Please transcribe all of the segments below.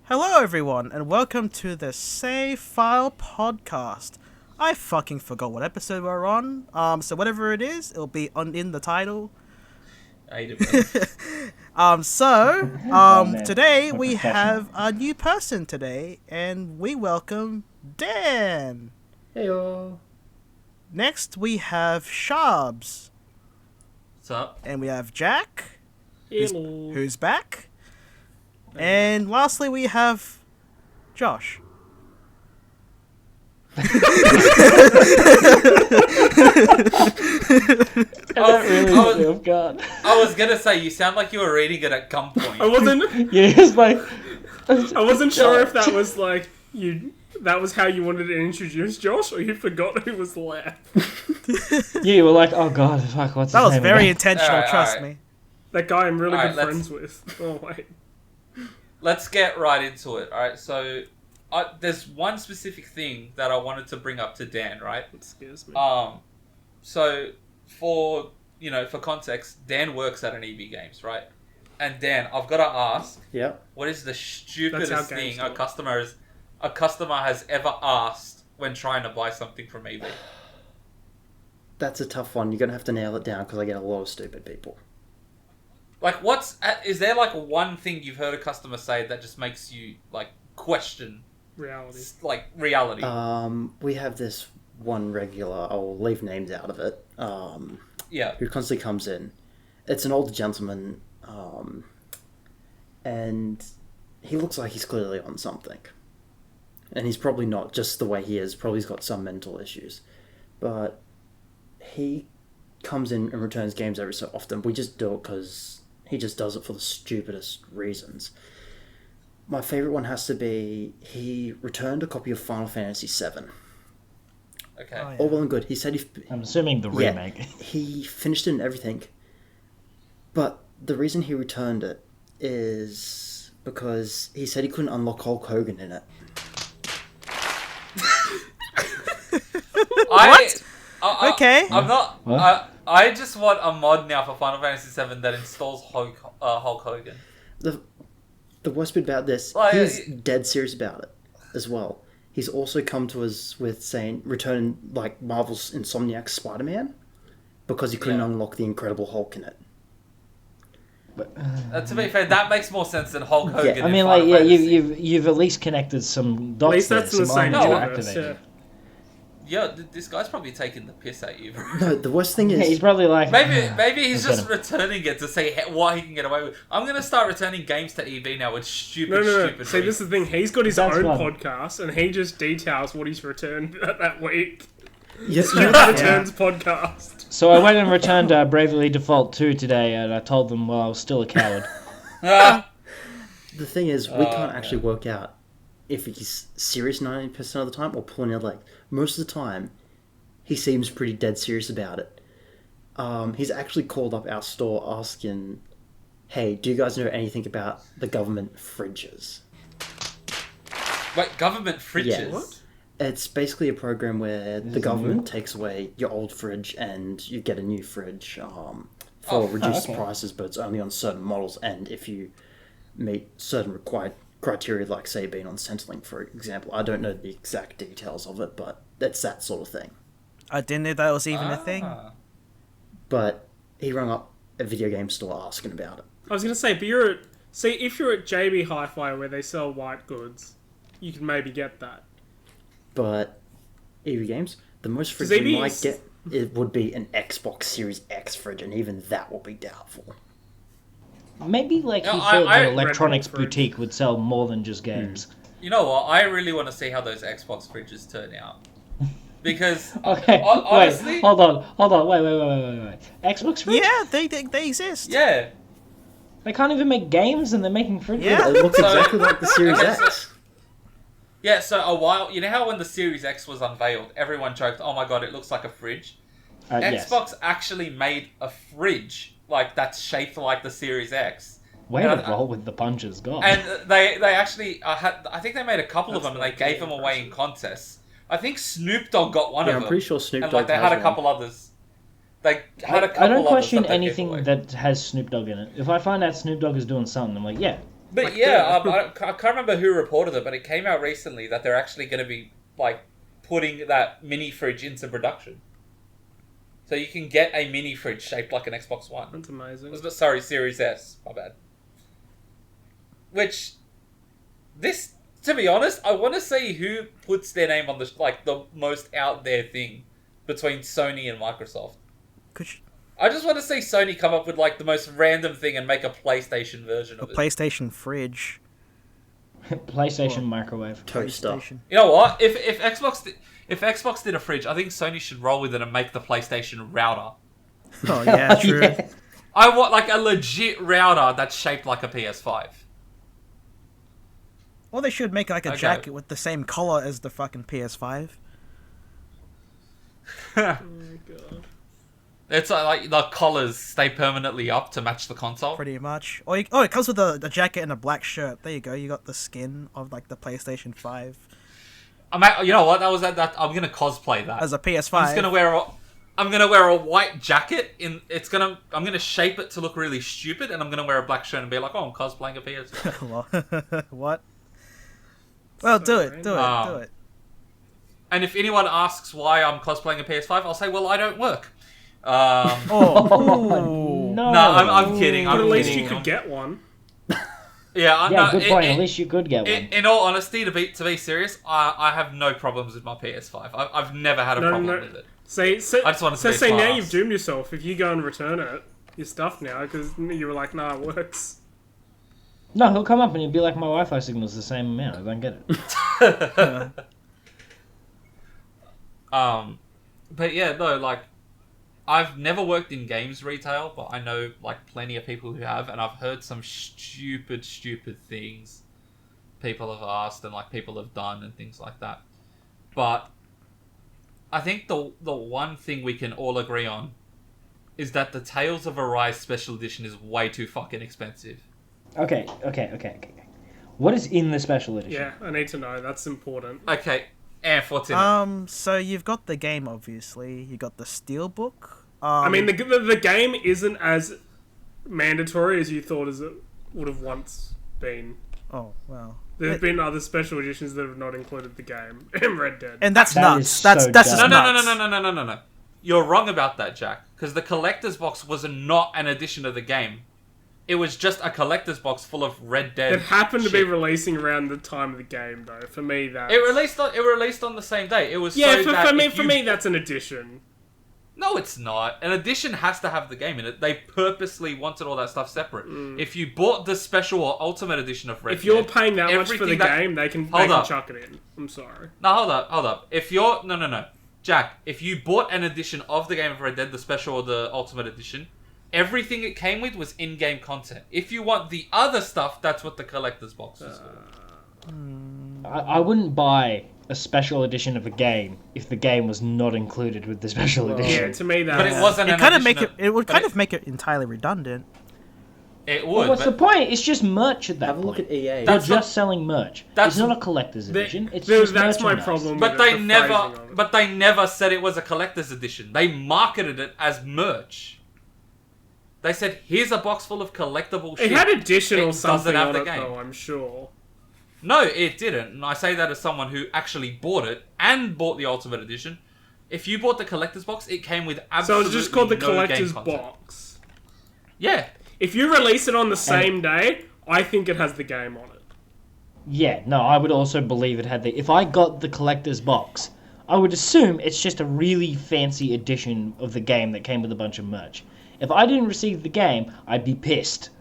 Hello everyone, and welcome to the Save File podcast. I fucking forgot what episode we're on. So whatever it is, it'll be in the title. Today we have a new person today, and we welcome Dan. Heyo. Next we have Shabs. What's up? And we have Jack. Hello. Who's back. And lastly we have Josh. I was gonna say, you sound like you were reading it at gunpoint. I wasn't. Yeah, it's like I wasn't sure if that was like you. That was how you wanted to introduce Josh, or you forgot who was left. yeah, you were like, oh god, fuck, what's that his was name very again? intentional. Alright, trust alright. me. That guy I'm really Alright, good friends with. Oh wait. Let's get right into it. Alright, so there's one specific thing that I wanted to bring up to Dan, right? That scares me. So for context, Dan works at an EB Games, right? And Dan, I've got to ask, what is the stupidest thing a customer has ever asked when trying to buy something from eBay? That's a tough one. You're going to have to nail it down because I get a lot of stupid people. Like, is there like one thing you've heard a customer say that just makes you like question Reality. like reality? We have this one regular, I'll leave names out of it, who constantly comes in. It's an older gentleman, and he looks like he's clearly on something. And he's probably not just the way he is, probably he's got some mental issues. But he comes in and returns games every so often. We just do it because he just does it for the stupidest reasons. My favourite one has to be, he returned a copy of Final Fantasy VII. Okay. Oh, yeah. All well and good. He said I'm assuming the remake. He finished it and everything. But the reason he returned it is because he said he couldn't unlock Hulk Hogan in it. Okay. I'm not. I just want a mod now for Final Fantasy VII that installs Hulk Hogan. The worst bit about this, he's dead serious about it as well. He's also come to us with saying return like Marvel's Insomniac Spider-Man because he couldn't unlock the Incredible Hulk in it. To be fair, that makes more sense than Hulk Hogan. Yeah. I mean, like, yeah, you've at least connected some dots. At least that's there, the same universe. activated. Yeah, this guy's probably taking the piss at you, bro. No, the worst thing is... Yeah, he's probably like... Maybe he's just returning it to say what he can get away with. I'm going to start returning games to EB now with stupid No. See, this is the thing. He's got his own fun. podcast, and he just details what he's returned that week. Yes, Returns podcast. So I went and returned Bravely Default 2 today, and I told them, well, I was still a coward. The thing is, we can't actually work out if he's serious 90% of the time or pulling out like most of the time. He seems pretty dead serious about it. He's actually called up our store asking, "Hey, do you guys know anything about the government fridges?" Wait, government fridges? Yeah. What? It's basically a program where the government takes away your old fridge and you get a new fridge for reduced prices, but it's only on certain models and if you meet certain required criteria, like say being on Centrelink, for example. I don't know the exact details of it, but it's that sort of thing. I didn't know that was even a thing. But he rang up a video game store asking about it. I was going to say, but if you're at JB Hi-Fi where they sell white goods, you can maybe get that. But EV Games, the most fridge we might get it would be an Xbox Series X fridge, and even that will be doubtful. Maybe like he thought that Electronics Boutique would sell more than just games. You know what? I really want to see how those Xbox fridges turn out. Because, Okay, honestly... wait, hold on, wait. Xbox fridge? Yeah, they exist. Yeah. They can't even make games and they're making fridges? Yeah. It looks exactly like the Series X. Yeah, so you know how when the Series X was unveiled, everyone joked, oh my god, it looks like a fridge? Xbox actually made a fridge, like, that's shaped like the Series X. Way to roll with the punches, God. And they actually, I think they made a couple of them and they gave them away in contests. I think Snoop Dogg got one of them. I'm pretty sure Snoop Dogg and, like, they had a couple others. They had a couple I don't question others that anything that has Snoop Dogg in it. If I find out Snoop Dogg is doing something, I'm like, yeah, But like, yeah, I can't remember who reported it, but it came out recently that they're actually going to be like putting that mini fridge into production. So you can get a mini fridge shaped like an Xbox One. That's amazing. Sorry, Series S. My bad. Which, to be honest, I want to see who puts their name on the most out there thing between Sony and Microsoft. I just want to see Sony come up with like the most random thing and make a PlayStation version of it. A PlayStation fridge. PlayStation microwave. Toaster. You know what? If Xbox did a fridge, I think Sony should roll with it and make the PlayStation router. Oh yeah, true. Yeah. I want like a legit router that's shaped like a PS5. Or they should make like a jacket with the same color as the fucking PS5. Oh my god. It's like the collars stay permanently up to match the console. Pretty much. It comes with a jacket and a black shirt. There you go. You got the skin of like the PlayStation 5. You know what? I'm gonna cosplay that As a PS5. I'm gonna wear a white jacket. I'm gonna shape it to look really stupid, and I'm gonna wear a black shirt and be like, "Oh, I'm cosplaying a PS5." What? Well, do it. And if anyone asks why I'm cosplaying a PS5, I'll say, "Well, I don't work." No. No, I'm kidding. But at least you could get one. Yeah, good point. At least you could get one. In all honesty, to be serious, I have no problems with my PS5. I've never had a problem with it. I just want to say now you've doomed yourself. If you go and return it, you're stuffed now because you were like, "Nah, it works." No, he'll come up and he'll be like, "My Wi-Fi signal's the same amount. I don't get it." But yeah, no, like, I've never worked in games retail, but I know like plenty of people who have, and I've heard some stupid things people have asked and like people have done and things like that. But I think the one thing we can all agree on is that the Tales of Arise Special Edition is way too fucking expensive. Okay. What is in the special edition? Yeah, I need to know. That's important. Okay, and what's in it? So you've got the game, obviously. You got the Steelbook. I mean, the game isn't as mandatory as you thought as it would have once been. Oh, well. There's been other special editions that have not included the game in Red Dead. And that's nuts. That's just No. nuts. No. You're wrong about that, Jack. Because the collector's box was not an edition of the game. It was just a collector's box full of Red Dead. It happened to be releasing around the time of the game, though. For me, that it released on the same day. It was for me, that's an addition. No, it's not. An edition has to have the game in it. They purposely wanted all that stuff separate. If you bought the special or ultimate edition of Red Dead... If you're paying that much for the game, they can chuck it in. I'm sorry. No, hold up. If you're... No. Jack, if you bought an edition of the game of Red Dead, the special or the ultimate edition, everything it came with was in-game content. If you want the other stuff, that's what the collector's box is for. I wouldn't buy a special edition of a game if the game was not included with the special edition. Yeah, to me that. But it wasn't. It would kind of make it entirely redundant. It would. Well, what's the point? It's just merch at that Have a point. look at EA. They're just selling merch. It's not a collector's edition. It's just that's my merchandise. problem. But with they never said it was a collector's edition. They marketed it as merch. They said, "Here's a box full of collectible shit." It had additional something have on the it, game. though, I'm sure. No, it didn't. And I say that as someone who actually bought it and bought the Ultimate Edition. If you bought the collector's box, it came with absolutely So it's just called the no collector's game content. box. Yeah. If you release it on the same day, I think it has the game on it. Yeah, no, I would also believe it had the... If I got the collector's box, I would assume it's just a really fancy edition of the game that came with a bunch of merch. If I didn't receive the game, I'd be pissed.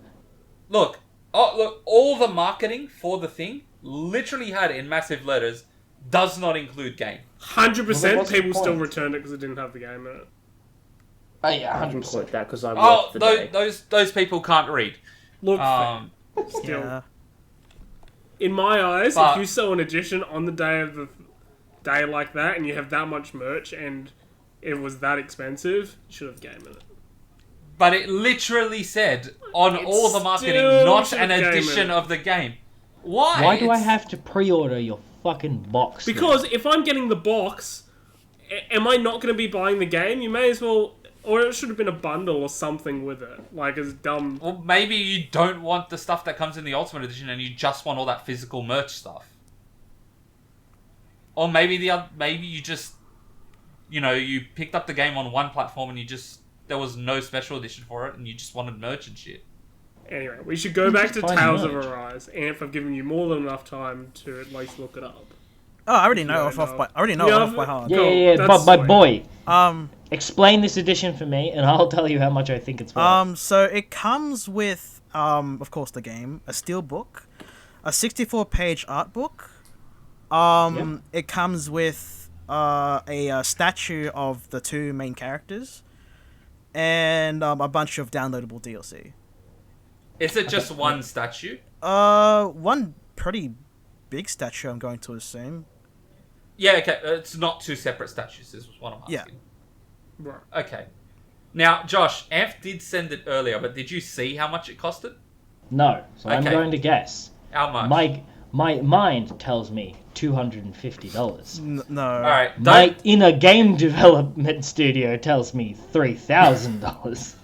Look, all the marketing for the thing literally had in massive letters, does not include game. 100% people still returned it because it didn't have the game in it. Oh, yeah, I can 100%. quote that because I worked the day. Those people can't read. Look, still, Yeah. in my eyes, But- if you sell an edition on the day of the day like that and you have that much merch and it was that expensive, you should have game in it. But it literally said on It all the marketing, still not should an have game in edition it. of the game. Why? Why do I have to pre-order your fucking box? Because if I'm getting the box, am I not going to be buying the game? You may as well Or it should have been a bundle or something with it. Like, as dumb... Well, maybe you don't want the stuff that comes in the Ultimate Edition and you just want all that physical merch stuff. Or maybe maybe you just... you picked up the game on one platform and there was no special edition for it and you just wanted merch and shit. Anyway, we should go back to Tales of Arise. And I've given you more than enough time to at least look it up. Oh, I already know it off by heart. Yeah. But boy, explain this edition for me, and I'll tell you how much I think it's worth. So it comes with, of course, the game, a steel book, a 64-page art book. It comes with a statue of the two main characters, and a bunch of downloadable DLC. Is it just one statue? One pretty big statue, I'm going to assume. Yeah, okay. It's not two separate statues, is what I'm asking. Yeah. Right. Okay. Now, Josh, Amph did send it earlier, but did you see how much it costed? No, so I'm Okay. going to guess. How much? My mind tells me $250. No. Alright, My inner game development studio tells me $3,000.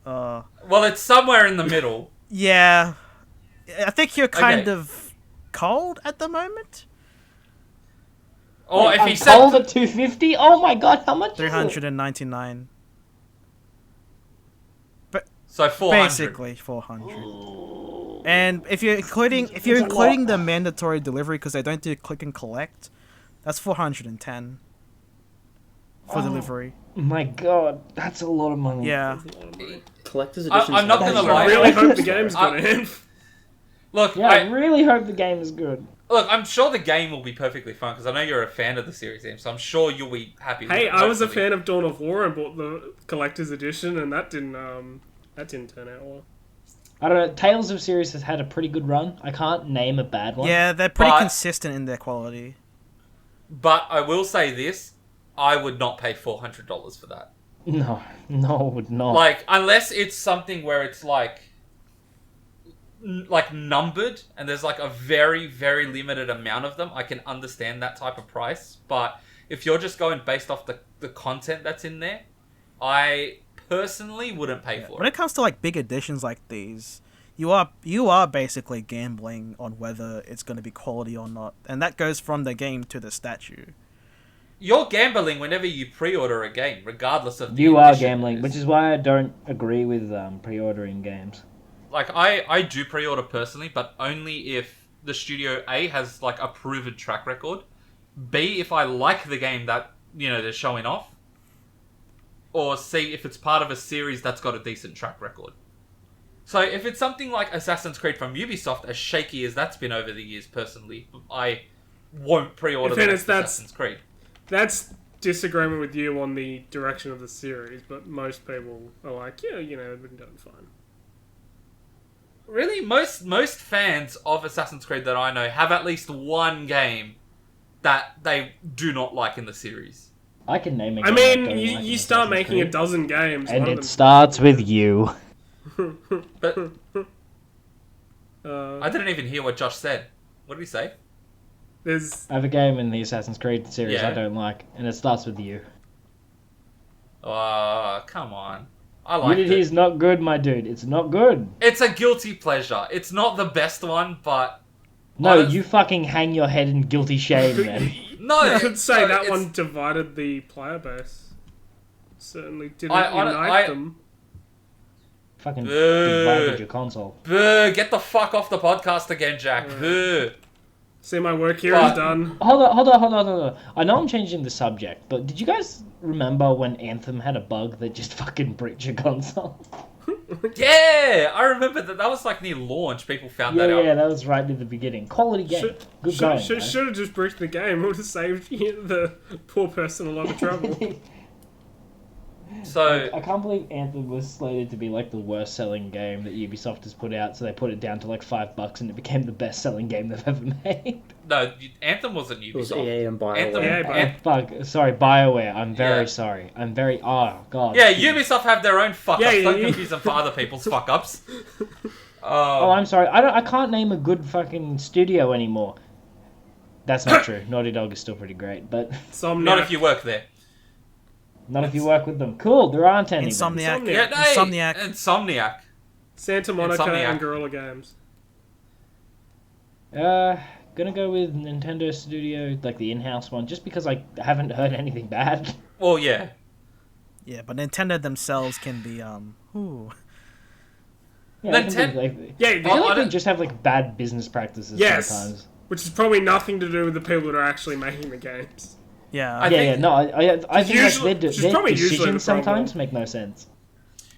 Well, it's somewhere in the middle. Yeah. I think you're kind Okay. of cold at the moment. Or if I'm he said... sold at $250. Oh my god, how much? 399. So 400. Basically 400. And if you're including the mandatory delivery, because they don't do click and collect, that's 410 for delivery. My god, that's a lot of money. Yeah. Collector's edition. I'm not gonna lie. I really hope the game's gonna end. Look, Yeah, I really hope the game is good. Look, I'm sure the game will be perfectly fine because I know you're a fan of the series, Em, so I'm sure you'll be happy with it. Hey, I was a hopefully. fan of Dawn of War and bought the collector's edition, and that didn't turn out well. I don't know, Tales of series has had a pretty good run. I can't name a bad one. Yeah, they're pretty But- consistent in their quality. But I will say this, I would not pay $400 for that. No, I would not. Like, unless it's something where it's like numbered and there's like a very, very limited amount of them, I can understand that type of price. But if you're just going based off the content that's in there, I personally wouldn't pay for When it. it comes to like big editions like these, you are basically gambling on whether it's going to be quality or not, and that goes from the game to the statue. You're gambling whenever you pre-order a game, regardless of the you are edition it gambling, is. which is why I don't agree with pre-ordering games. Like, I do pre-order personally, but only if the studio A has, like, a proven track record, B, if I like the game that, they're showing off, or C, if it's part of a series that's got a decent track record. So, if it's something like Assassin's Creed from Ubisoft, as shaky as that's been over the years, personally, I won't pre-order the next Assassin's Creed. That's disagreement with you on the direction of the series, but most people are like, yeah, they've been doing fine. Really, most fans of Assassin's Creed that I know have at least one game that they do not like in the series. I can name a I game mean, don't like you in start Assassin's making a Creed. dozen games. And one of it them- starts with you. But Uh, I didn't even hear what Josh said. What did he say? there's I have a game in the Assassin's Creed series Yeah. I don't like, and it starts with you. Come on. I like Unity it. is not good, my dude. It's not good. It's a guilty pleasure. It's not the best one, but... No, honest- you fucking hang your head in guilty shame, man. No, I could say no, that it's- one divided the player base. Certainly didn't I- unite them. Fucking Boo. divided your console. Boo, get the fuck off the podcast again, Jack. Boo. See, my work here is But- done. Hold on. I know I'm changing the subject, but did you guys remember when Anthem had a bug that just fucking bricked your console? Yeah, I remember that. That was like near launch. People found that out. Yeah, that was right at the beginning. Quality game. Good going, man. Should have just bricked the game. It would have saved the poor person a lot of trouble. So, I can't believe Anthem was slated to be like the worst selling game that Ubisoft has put out, so they put it down to like $5 and it became the best selling game they've ever made. no, Anthem wasn't It was Ubisoft. EA and BioWare. Anthem, Yeah, but- An- Fuck, sorry, BioWare. I'm very Yeah. sorry. I'm very. Oh, God. yeah, Ubisoft have their own fuck ups. Yeah, Don't yeah. confuse them for other people's fuck ups. Oh, I'm sorry. I can't name a good fucking studio anymore. That's not true. Naughty Dog is still pretty great, but Somniac. Not if you work there. Not if you work with them. Cool, there aren't any. Insomniac. then. Insomniac. Santa Monica Insomniac. and Guerrilla Games. Gonna go with Nintendo Studio, like the in-house one, just because I haven't heard anything bad. Well, yeah. Yeah, but Nintendo themselves can be ooh. Yeah, Yeah, I feel like they just have like bad business practices sometimes. Which is probably nothing to do with the people that are actually making the games. Yeah. I think like their decisions sometimes problem. make no sense.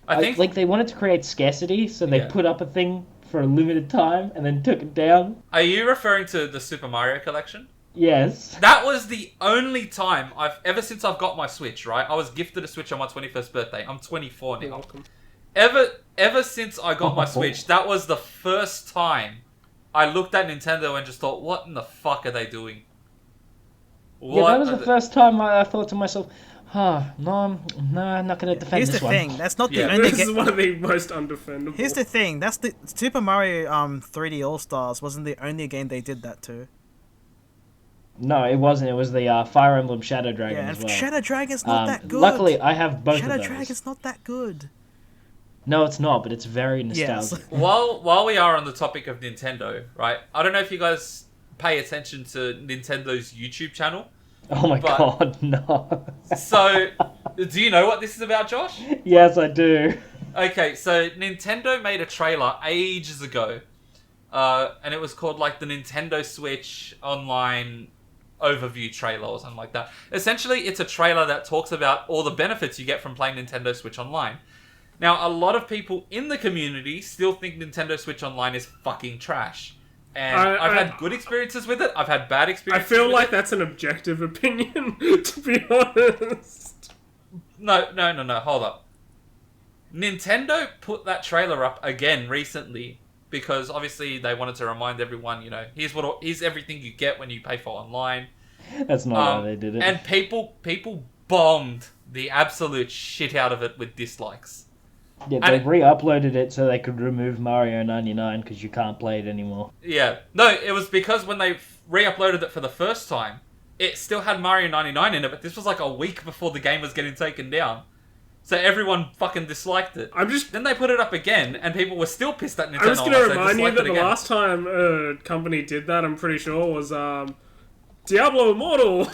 I think like they wanted to create scarcity, so they put up a thing for a limited time and then took it down. Are you referring to the Super Mario collection? Yes. That was the only time ever since I've got my Switch, right? I was gifted a Switch on my 21st birthday. I'm 24 now. You're welcome. Ever since I got my Switch, that was the first time I looked at Nintendo and just thought, what in the fuck are they doing? Yeah, that was the first time I thought to myself, no, I'm not going to defend Here's this the one. thing. That's not the only This is one of the most undefendable. Here's the thing. That's the Super Mario 3D All Stars wasn't the only game they did that to. No, it wasn't. It was the Fire Emblem Shadow Dragon Yeah, and as well. Shadow Dragon's not that good. Luckily, I have both Shadow of those. Dragon's not that good. No, it's not, but it's very nostalgic. Yes. While we are on the topic of Nintendo, right? I don't know if you guys pay attention to Nintendo's YouTube channel. Oh my god, no. So, do you know what this is about, Josh? Yes, I do. Okay, so Nintendo made a trailer ages ago, and it was called like the Nintendo Switch Online Overview trailer or something like that. Essentially, it's a trailer that talks about all the benefits you get from playing Nintendo Switch Online. Now, a lot of people in the community still think Nintendo Switch Online is fucking trash. And I've had good experiences with it. I've had bad experiences I feel with like it. that's an objective opinion, to be honest. No, hold up. Nintendo put that trailer up again recently because obviously they wanted to remind everyone, here's everything you get when you pay for online. That's not why they did it. And people bombed the absolute shit out of it with dislikes. Yeah, they re-uploaded it so they could remove Mario 99 because you can't play it anymore. Yeah. No, it was because when they re-uploaded it for the first time, it still had Mario 99 in it, but this was like a week before the game was getting taken down. So everyone fucking disliked it. Then they put it up again, and people were still pissed at Nintendo. I'm just going to remind you that the last time a company did that, I'm pretty sure, was Diablo Immortal.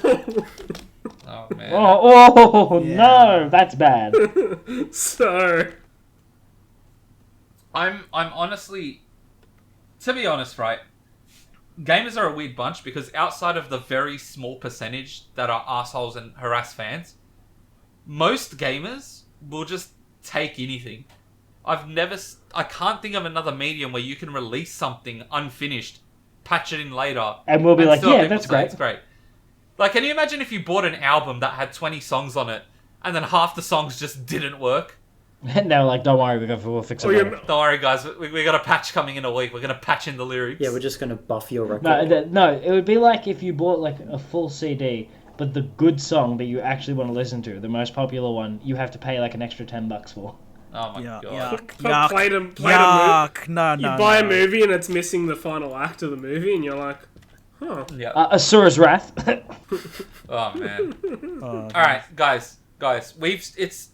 Oh, man. No, that's bad. So... I'm honestly, to be honest, right, gamers are a weird bunch because outside of the very small percentage that are assholes and harass fans, most gamers will just take anything. I can't think of another medium where you can release something unfinished, patch it in later, and we'll be like, still yeah, people that's say great. it's great. Like, can you imagine if you bought an album that had 20 songs on it, and then half the songs just didn't work? And they were like, don't worry, we'll fix it later. Don't worry, guys. We got a patch coming in a week. We're going to patch in the lyrics. Yeah, we're just going to buff your record. No, it would be like if you bought like a full CD, but the good song that you actually want to listen to, the most popular one, you have to pay like an extra $10 for. Oh my god. Yuck. No. You buy a movie and it's missing the final act of the movie, and you're like, huh. Yeah. Asura's Wrath. Oh, man. Alright, guys.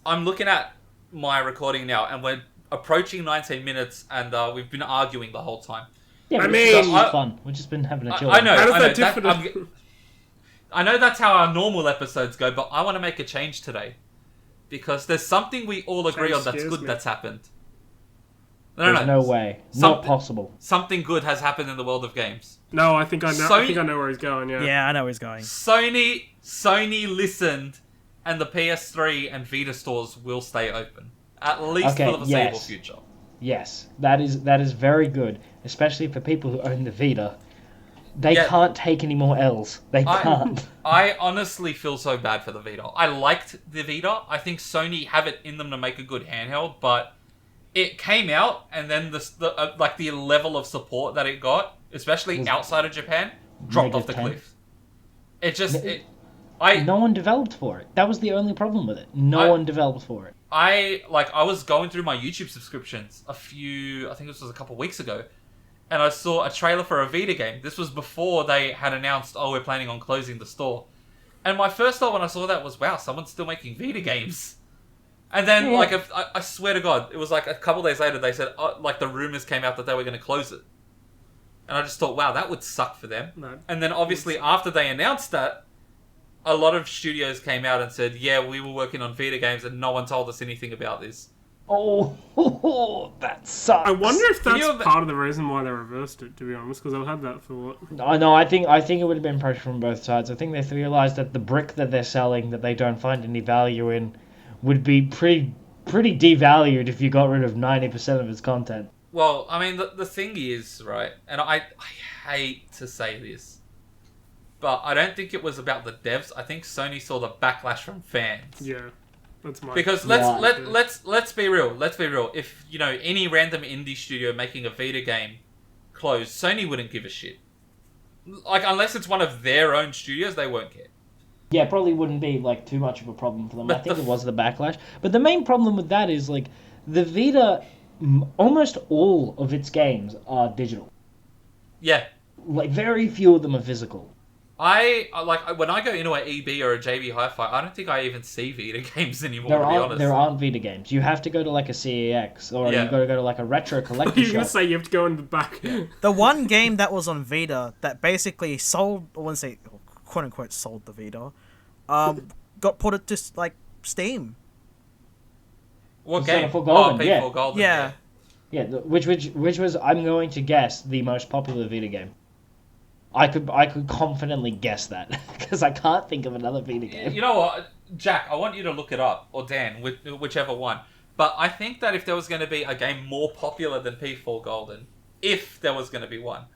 I'm looking at my recording now, and we're approaching 19 minutes, and we've been arguing the whole time. Yeah, I mean, it's fun. We've just been having a chill. I know. How does that differ? I know that's how our normal episodes go, but I want to make a change today because there's something we all agree on that's good that's happened. There's no way. Not possible. Something good has happened in the world of games. No, I think I know. I think I know where he's going. Yeah. Yeah, I know where he's going. Sony listened, and the PS3 and Vita stores will stay open at least for the foreseeable future. Yes, that is very good, especially for people who own the Vita. They can't take any more L's. They can't. I honestly feel so bad for the Vita. I liked the Vita. I think Sony have it in them to make a good handheld, but it came out, and then the level of support that it got, especially outside of Japan, dropped off the cliff. No one developed for it. That was the only problem with it. No one developed for it. I was going through my YouTube subscriptions I think this was a couple of weeks ago, and I saw a trailer for a Vita game. This was before they had announced, we're planning on closing the store. And my first thought when I saw that was, wow, someone's still making Vita games. And then, like, I swear to God, it was like a couple days later, they said, like, the rumors came out that they were going to close it. And I just thought, wow, that would suck for them. No. And then, obviously, after they announced that, a lot of studios came out and said, yeah, we were working on Vita games and no one told us anything about this. Oh, that sucks. I wonder if that's part of the reason why they reversed it, to be honest, because I've had that thought. No, I think it would have been pressure from both sides. I think they realised that the brick that they're selling that they don't find any value in would be pretty devalued if you got rid of 90% of its content. Well, I mean, the thing is, right, and I hate to say this, but I don't think it was about the devs. I think Sony saw the backlash from fans. Yeah, that's my... Because let's be real. Let's be real. If, you know, any random indie studio making a Vita game closed, Sony wouldn't give a shit. Like, unless it's one of their own studios, they won't care. Yeah, probably wouldn't be, like, too much of a problem for them. But I think it was the backlash. But the main problem with that is, like, the Vita, almost all of its games are digital. Yeah. Like, very few of them are physical. Like, when I go into an EB or a JB Hi-Fi, I don't think I even see Vita games anymore, to be honest. There aren't Vita games. You have to go to, like, a CEX, or you've got to go to, like, a retro collector You're shop. going to say you have to go in the back. The one game that was on Vita that basically sold, I wouldn't say, quote-unquote, sold the Vita, got put it to, like, Steam. What game? For Golden, P4 Golden, yeah. Yeah, which was, I'm going to guess, the most popular Vita game. I could confidently guess that, because I can't think of another Vita game. You know what, Jack, I want you to look it up, or Dan, whichever one. But I think that if there was going to be a game more popular than P4 Golden, if there was going to be one,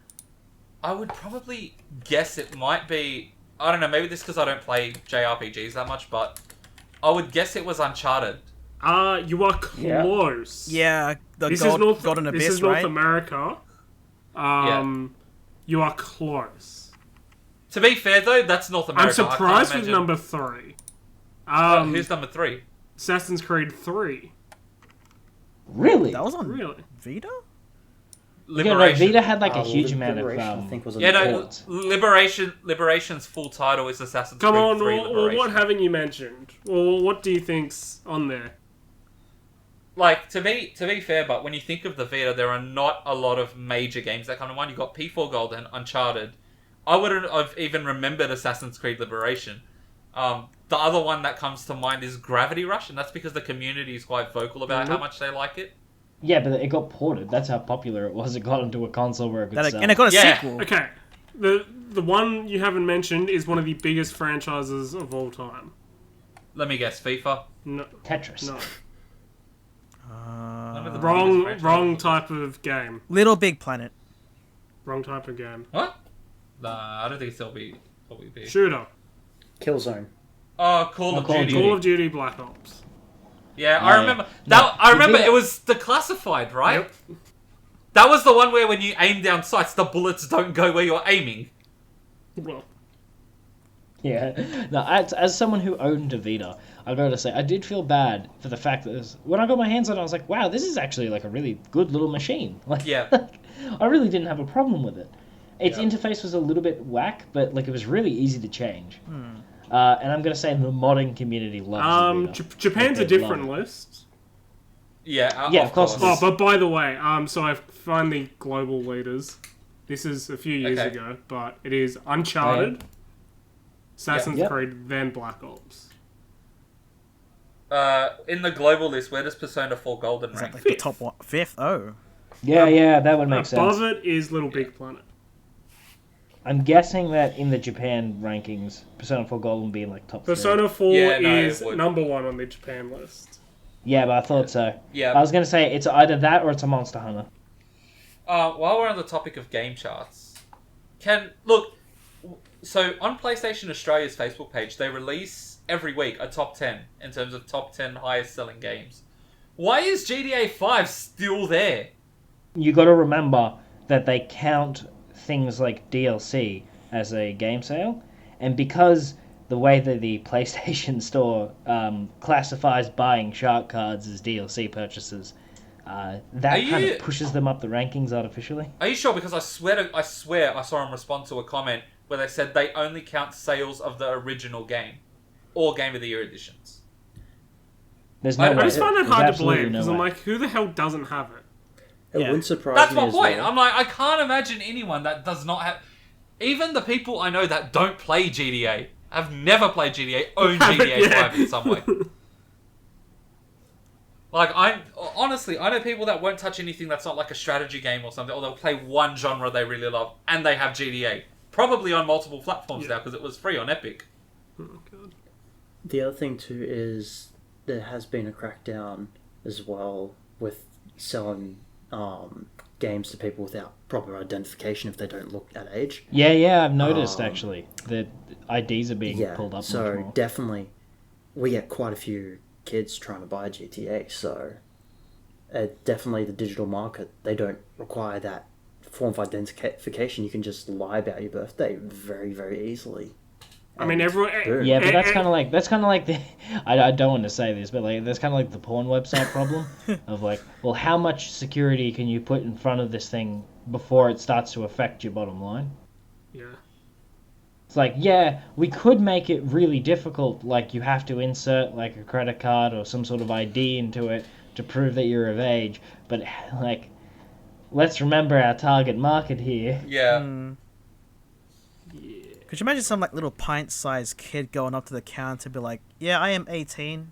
I would probably guess it might be, I don't know, maybe this because I don't play JRPGs that much, but I would guess it was Uncharted. You are close. Yeah, This Golden Abyss, This is right? North America. You are close. To be fair, though, that's North America. I'm surprised with number 3. Who's number 3? Assassin's Creed 3. Really? That was on Really? Vita? Liberation. Vita had like a huge amount of I think was on ports. Liberation's full title is Assassin's Creed 3 Liberation. Well, what haven't you mentioned? Well, what do you think's on there? Like, to be fair, but when you think of the Vita, there are not a lot of major games that come to mind. You've got P4 Golden, Uncharted. I wouldn't have even remembered Assassin's Creed Liberation. The other one that comes to mind is Gravity Rush, and that's because the community is quite vocal about how much they like it. Yeah, but it got ported. That's how popular it was. It got into a console where it could sell. And it got a sequel. Okay. The one you haven't mentioned is one of the biggest franchises of all time. Let me guess, FIFA? No. Tetris. No. The Wrong type of game. Little Big Planet. Wrong type of game. What? Nah, I don't think it'll be big. Shooter. Killzone. Oh, Call of Duty. Call of Duty Black Ops. Yeah, I remember. I remember it was declassified, right? Yep. That was the one where when you aim down sights, the bullets don't go where you're aiming. Well. Yeah. No, as someone who owned a Vita, I gotta say, I did feel bad for the fact that when I got my hands on it, I was like, wow, this is actually like a really good little machine. Like, yeah. I really didn't have a problem with it. Its interface was a little bit whack, but like it was really easy to change. And I'm gonna say the modding community loves Vita. Japan's a different list. Yeah, of course. Oh, but by the way, so I find the global leaders. This is a few years ago, but it is Uncharted, Assassin's Creed, then Black Ops. In the global list, where does Persona 4 Golden rank? Like the top one, 5th? Oh. Yeah, that would make sense. Above it is Little Big Planet. I'm guessing that in the Japan rankings, Persona 4 Golden being like top 3. Persona 4 is number 1 on the Japan list. Yeah, but I thought so. Yeah. I was going to say it's either that or it's a Monster Hunter. While we're on the topic of game charts, so on PlayStation Australia's Facebook page, they release every week a top 10 in terms of top 10 highest selling games. Why is GTA 5 still there? You got to remember that they count things like DLC as a game sale, and because the way that the PlayStation Store classifies buying shark cards as DLC purchases, that kind of pushes them up the rankings artificially. Are you sure? Because I swear I saw him respond to a comment where they said they only count sales of the original game or Game of the Year editions. There's no I way. just find it hard to believe because no I'm way. like, who the hell doesn't have it? It wouldn't surprise That's me my as point. well. I'm like, I can't imagine anyone that does not have... Even the people I know that don't play GTA, have never played GTA, own GTA 5 in some way. Like, I know people that won't touch anything that's not like a strategy game or something, or they'll play one genre they really love, and they have GTA. Probably on multiple platforms now, because it was free on Epic. Oh, God. The other thing too is there has been a crackdown as well with selling games to people without proper identification if they don't look at age. Yeah, I've noticed actually that IDs are being pulled up. So much more. definitely, we get quite a few kids trying to buy GTA. So definitely the digital market, they don't require that form of identification. You can just lie about your birthday very, very easily. I mean, everyone. Yeah, but that's kind of like the. I don't want to say this, but like that's kind of like the porn website problem of like, well, how much security can you put in front of this thing before it starts to affect your bottom line? Yeah. It's like, yeah, we could make it really difficult, like you have to insert like a credit card or some sort of ID into it to prove that you're of age, but like, let's remember our target market here. Yeah. Could you imagine some like little pint-sized kid going up to the counter and be like, "Yeah, I am 18."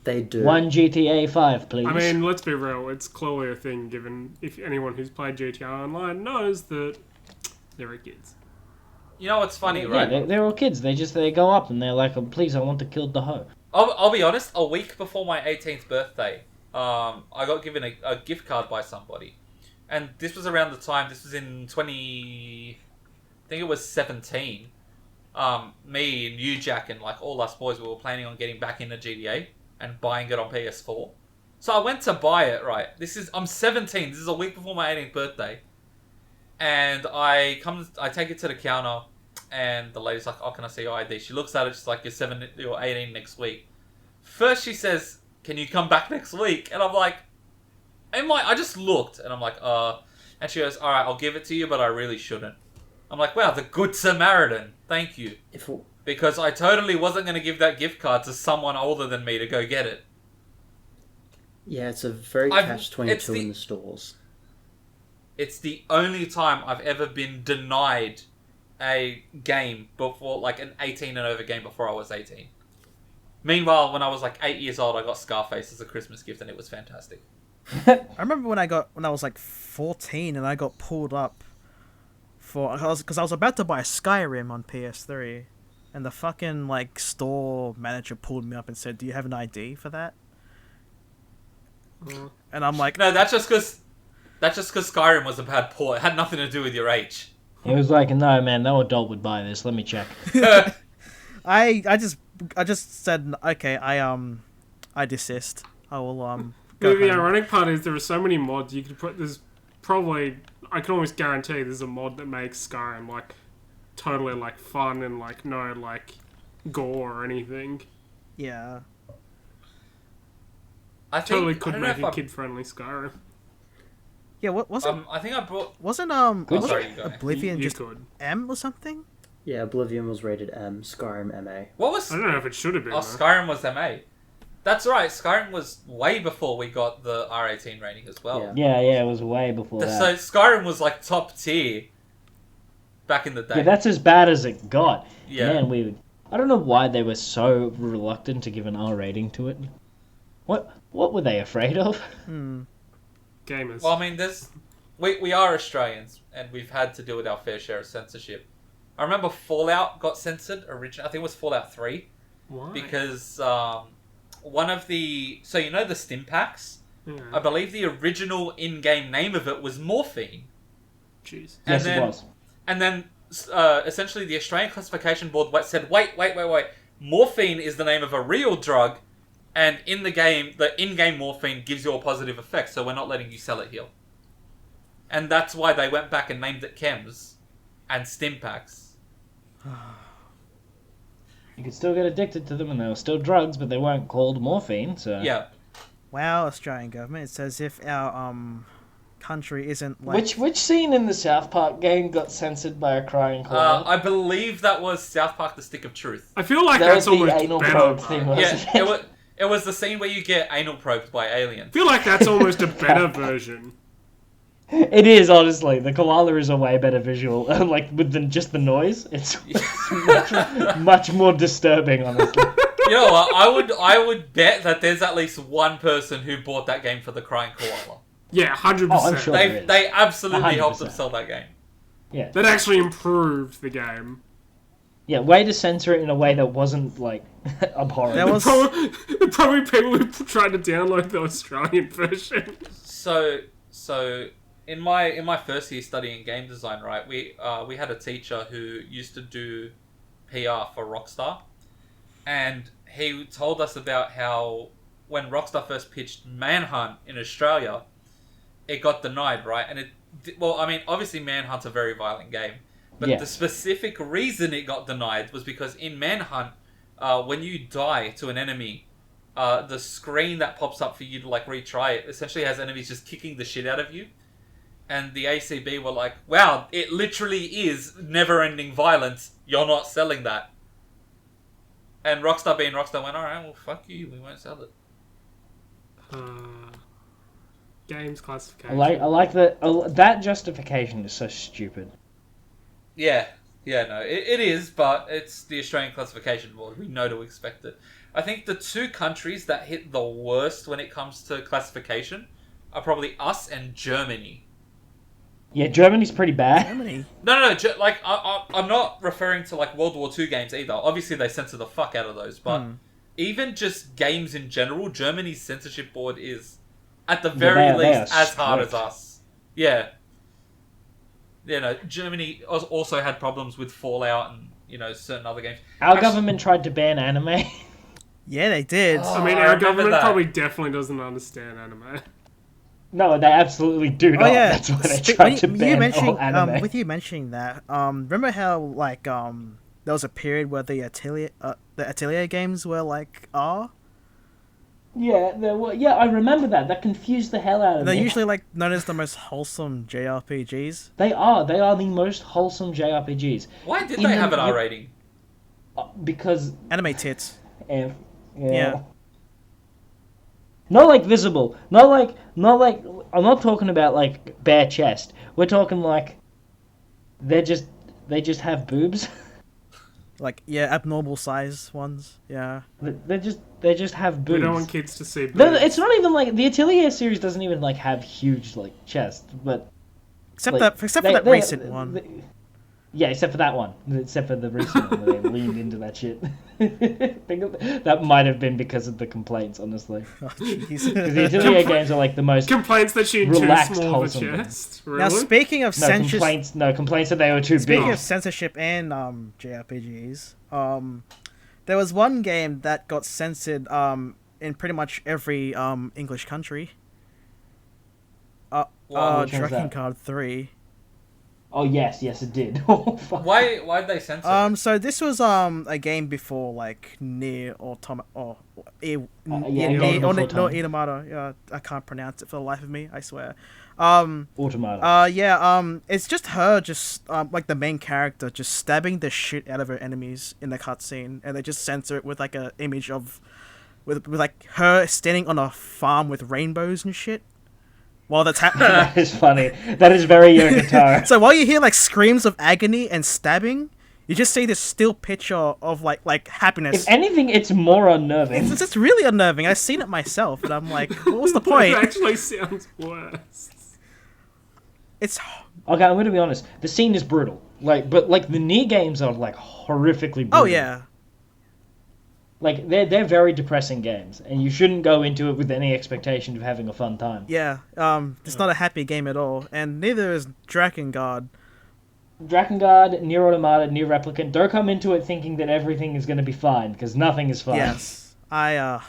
They do. One GTA 5, please. I mean, let's be real. It's clearly a thing, given if anyone who's played GTA Online knows that there are kids. You know what's funny, right? Yeah, they're all kids. They go up and they're like, oh, please, I want to kill the hoe. I'll be honest, a week before my 18th birthday, I got given a gift card by somebody. And this was around the time, this was in I think it was 17. Me and you, Jack, and like all us boys, we were planning on getting back into GTA and buying it on PS4. So I went to buy it, right? I'm 17, this is a week before my 18th birthday. And I take it to the counter, and the lady's like, "Oh, can I see your ID?" She looks at it, she's like, "You're 18 next week." First she says, "Can you come back next week?" And I'm like, I just looked, and I'm like, and she goes, "Alright, I'll give it to you, but I really shouldn't." I'm like, wow, the good Samaritan. Thank you. Because I totally wasn't going to give that gift card to someone older than me to go get it. Yeah, it's a very catch-22 in the stores. It's the only time I've ever been denied a game before, like an 18 and over game before I was 18. Meanwhile, when I was like 8 years old, I got Scarface as a Christmas gift, and it was fantastic. I remember when I was like 14 and I got pulled up because I was about to buy Skyrim on PS3, and the fucking like store manager pulled me up and said, "Do you have an ID for that?" And I'm like, "No, that's just because Skyrim was a bad port. It had nothing to do with your age." He was like, "No, man, no adult would buy this. Let me check." I just said, "Okay, I desist. I will go The home." ironic part is there are so many mods you could put. There's probably, I can almost guarantee there's a mod that makes Skyrim like totally like fun and like no like gore or anything. Yeah. I could make a kid-friendly Skyrim. Yeah, what was it? I think I brought... Wasn't Oblivion just M or something? Yeah, Oblivion was rated M, Skyrim MA. What was... I don't know if it should have been. Oh, Skyrim was MA. That's right, Skyrim was way before we got the R18 rating as well. Yeah, it was way before that. So Skyrim was like top tier back in the day. Yeah, that's as bad as it got. Yeah. Man, I don't know why they were so reluctant to give an R rating to it. What were they afraid of? Gamers. Well, I mean, we are Australians, and we've had to deal with our fair share of censorship. I remember Fallout got censored originally. I think it was Fallout 3. Why? Because one of the... So you know the stim packs? Yeah. I believe the original in-game name of it was morphine. Jeez. Yes, it was. And then essentially the Australian Classification Board said, wait. Morphine is the name of a real drug, and in the game, the in-game morphine gives you a positive effect, so we're not letting you sell it here. And that's why they went back and named it chems and stim packs. You could still get addicted to them, and they were still drugs, but they weren't called morphine, so... Yeah. Wow, Australian government. It's as if our country isn't like... Which scene in the South Park game got censored by a crying koala? I believe that was South Park: The Stick of Truth. I feel like that that's was the almost anal better. probe thing, wasn't Yeah, it was the scene where you get anal probed by aliens. I feel like that's almost a better version. It is, honestly. The koala is a way better visual. Like, than just the noise. It's much more disturbing, honestly. You know what? I would bet that there's at least one person who bought that game for the crying koala. Yeah, 100%. Oh, I'm sure. They absolutely 100%. helped them sell that game. Yeah. That actually improved the game. Yeah, way to censor it in a way that wasn't, like, abhorrent. That was... Probably people who tried to download the Australian version. So in my first year studying game design, right, we had a teacher who used to do PR for Rockstar, and he told us about how when Rockstar first pitched Manhunt in Australia, it got denied, right? And obviously Manhunt's a very violent game, but the specific reason it got denied was because in Manhunt, when you die to an enemy, the screen that pops up for you to like retry it essentially has enemies just kicking the shit out of you. And the ACB were like, wow, it literally is never-ending violence. You're not selling that. And Rockstar being Rockstar went, alright, well, fuck you, we won't sell it. Games classification. I like that justification is so stupid. Yeah, no, it is, but it's the Australian Classification Board. We know to expect it. I think the two countries that hit the worst when it comes to classification are probably us and Germany. Yeah, Germany's pretty bad. Germany? No, like, I'm not referring to, like, World War II games either. Obviously, they censor the fuck out of those, but even just games in general, Germany's censorship board is, at the very least, as hard as us. Yeah. You know, Germany also had problems with Fallout and, you know, certain other games. Our government tried to ban anime. Yeah, they did. I mean, our government probably definitely doesn't understand anime. No, they absolutely do not. Oh yeah, That's why they tried to ban all anime. With you mentioning that, remember how like there was a period where the Atelier games were like Yeah, I remember that. That confused the hell out of me. They're usually like known as the most wholesome JRPGs. They are the most wholesome JRPGs. Why did they have an R rating? Because anime tits. Yeah. Not like visible. Not like. I'm not talking about like bare chest. We're talking like they just have boobs. Like abnormal size ones. Yeah. They just have boobs. We don't want kids to see boobs. It's not even like the Atelier series doesn't even like have huge like chest, but except for that recent one. Yeah, except for that one. Except for the recent one where they leaned into that shit. That might have been because of the complaints, honestly. Oh, jeez. Because the Atelier games are like the most complaints that she relaxed, too small of a wholesome chest. Really? Now speaking of complaints that they were too big. Speaking of censorship and JRPGs, there was one game that got censored in pretty much every English country. Dragon Card 3. Oh yes, it did. Oh, fuck. Why'd they censor it? So this was a game before like Nier Automata or Nier Automata. Yeah, I can't pronounce it for the life of me. I swear. Automata. It's just her, like the main character, just stabbing the shit out of her enemies in the cutscene, and they just censor it with like a image of, with like her standing on a farm with rainbows and shit. While that's happening. That is funny. That is very Yokotaro. So while you hear like screams of agony and stabbing, you just see this still picture of like happiness. If anything, it's more unnerving. It's just really unnerving. I've seen it myself, and I'm like, what's the point? It actually sounds worse. It's okay. I'm going to be honest. The scene is brutal. But the Nier games are like horrifically brutal. Oh yeah. Like, they're very depressing games, and you shouldn't go into it with any expectation of having a fun time. Yeah, it's not a happy game at all, and neither is Drakengard. Drakengard, Nier Automata, Nier Replicant, don't come into it thinking that everything is going to be fine, because nothing is fine. Yes, I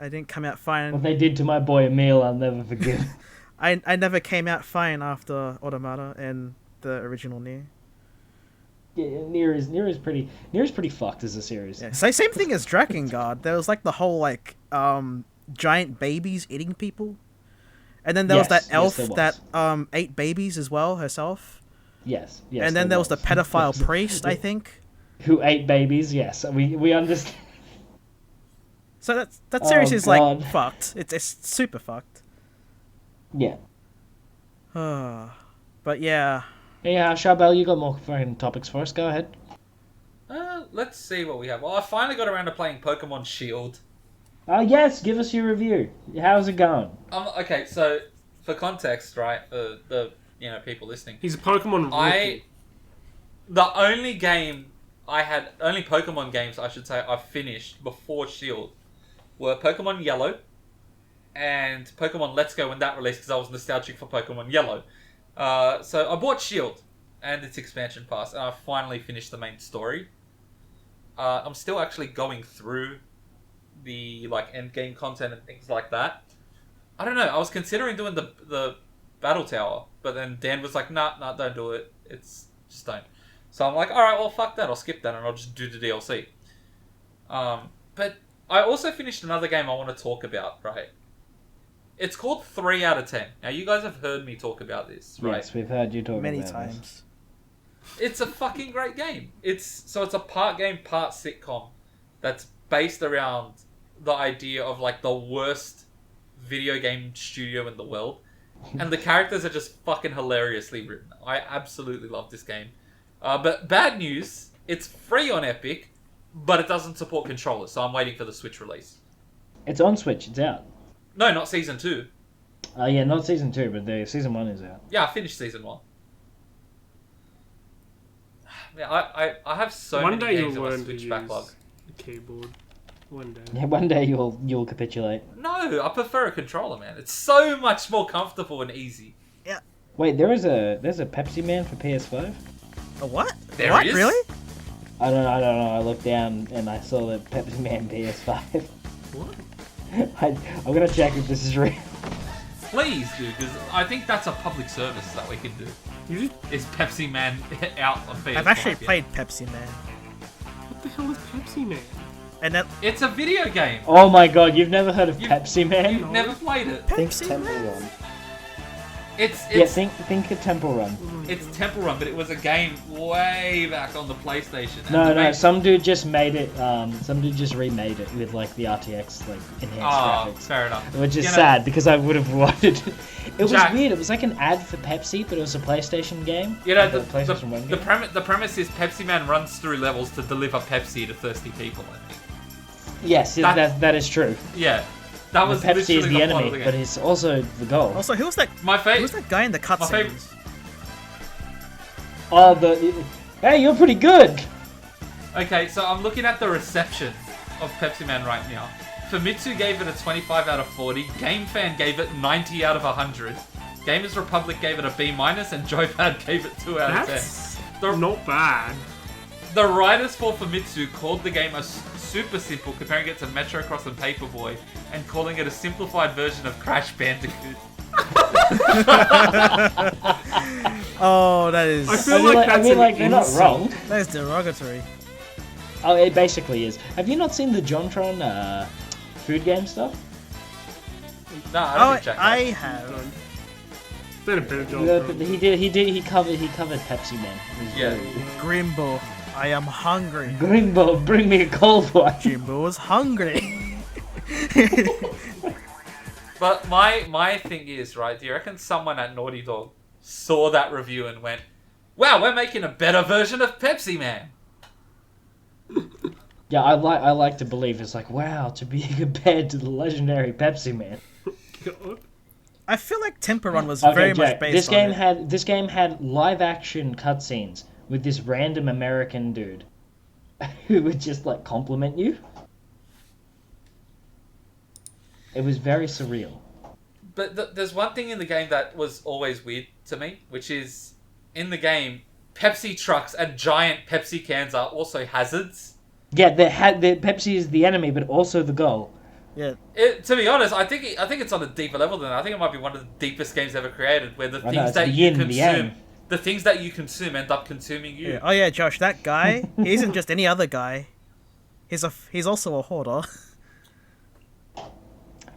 didn't come out fine. What they did to my boy Emil, I'll never forgive. I never came out fine after Automata and the original Nier. Yeah, Nier is pretty fucked as a series. Yeah, so same thing as Drakengard. There was like the whole like giant babies eating people, And then there was that Yes, elf there was. that ate babies as well herself. Yes. And then there was the pedophile priest, I think. Who ate babies? Yes, we understand. So that series is God. like fucked. It's super fucked. Yeah. But yeah. Yeah, Charbel, you got more fucking topics for us. Go ahead. Let's see what we have. Well, I finally got around to playing Pokemon Shield. Oh yes, give us your review. How's it going? Okay, so for context, right, for the people listening, He's a Pokemon rookie. The only Pokemon games I should say I finished before Shield were Pokemon Yellow and Pokemon Let's Go when that released because I was nostalgic for Pokemon Yellow. So I bought Shield and its expansion pass, and I finally finished the main story. I'm still actually going through the end game content and things like that. I don't know. I was considering doing the Battle Tower, but then Dan was like, "Nah, don't do it. It's just don't." So I'm like, "All right, well, fuck that. I'll skip that and I'll just do the DLC." But I also finished another game I want to talk about. Right? It's called 3 out of 10. Now you guys have heard me talk about this, right? Yes, we've heard you talk Many about times. this. It's a fucking great game. It's a part game, part sitcom that's based around the idea of the worst video game studio in the world. And the characters are just fucking hilariously written. I absolutely love this game. But bad news, it's free on Epic, but it doesn't support controllers, so I'm waiting for the Switch release. It's on Switch. It's out. No, not Season 2. Yeah, not Season 2, but the Season 1 is out. Yeah, I finished Season 1. Yeah, I have so One many day games you'll on my learn to Switch use backlog. the keyboard. One day. Yeah, one day you'll capitulate. No, I prefer a controller, man. It's so much more comfortable and easy. Wait, there's a Pepsi Man for PS5? A what? There what? is? Really? I don't know. I looked down and I saw the Pepsi Man PS5. What? I'm gonna check if this is real. Please do, because I think that's a public service that we can do. You just, Is Pepsi Man out on PS5? I've actually yet? played Pepsi Man. what the hell is Pepsi Man? And that It's a video game. Oh my god, you've never heard of You- Pepsi Man? You've never played it. Think Pepsi Tempur Man? Run. It's Yeah, think of Tempur Run. it's Tempur Run, but it was a game way back on the PlayStation. And No, the no, main- some dude just made it. Some dude just remade it with the RTX enhanced Oh, graphics, fair enough. which is You know, sad because I would have wanted. It was Jack- weird. It was like an ad for Pepsi, but it was a PlayStation game. You know, Like the, a PlayStation 1 the, game. the premise is Pepsi Man runs through levels to deliver Pepsi to thirsty people, I think. Yes, that is true. Yeah. That was The Pepsi literally is the plot of enemy, the game. but it's also the goal. also, who was that? My Who was favorite... that guy in the My favorite... cutscenes? Oh, hey, you're pretty good. Okay, so I'm looking at the reception of Pepsi Man right now. Famitsu gave it a 25 out of 40. GameFan gave it 90 out of 100. Gamers Republic gave it a B-, and Joypad gave it 2 out of 10. That's The, not bad. the writers for Famitsu called the game a super simple, comparing it to Metro Cross and Paperboy, and calling it a simplified version of Crash Bandicoot. Oh, that is I feel like that's an they're not insult. wrong. that is derogatory. Oh, it basically is. Have you not seen the JonTron food game stuff? No, I Oh, don't think Jack I has. have. Did a better job. Yeah, bro. but he covered Pepsi Man. It was Yeah. very good. Grimbo, I am hungry. Grimbo, bring me a cold one. Jimbo is hungry. But my thing is, right, do you reckon someone at Naughty Dog saw that review and went, wow, we're making a better version of Pepsi Man? Yeah, I like to believe it's like, wow, to be compared to the legendary Pepsi Man. God. I feel like Tempur Run was Okay, very Jack, much based this on game it. this game had live action cutscenes with this random American dude who would just compliment you. It was very surreal. But there's one thing in the game that was always weird to me, which is, in the game, Pepsi trucks and giant Pepsi cans are also hazards. Yeah, the Pepsi is the enemy, but also the goal. Yeah, To be honest, I think it's on a deeper level than that. I think it might be one of the deepest games ever created, where the I know, things it's that the you yin, the yang. consume, the things that you consume end up consuming you. yeah. Oh yeah, Josh, that guy. He isn't just any other guy. He's also a hoarder.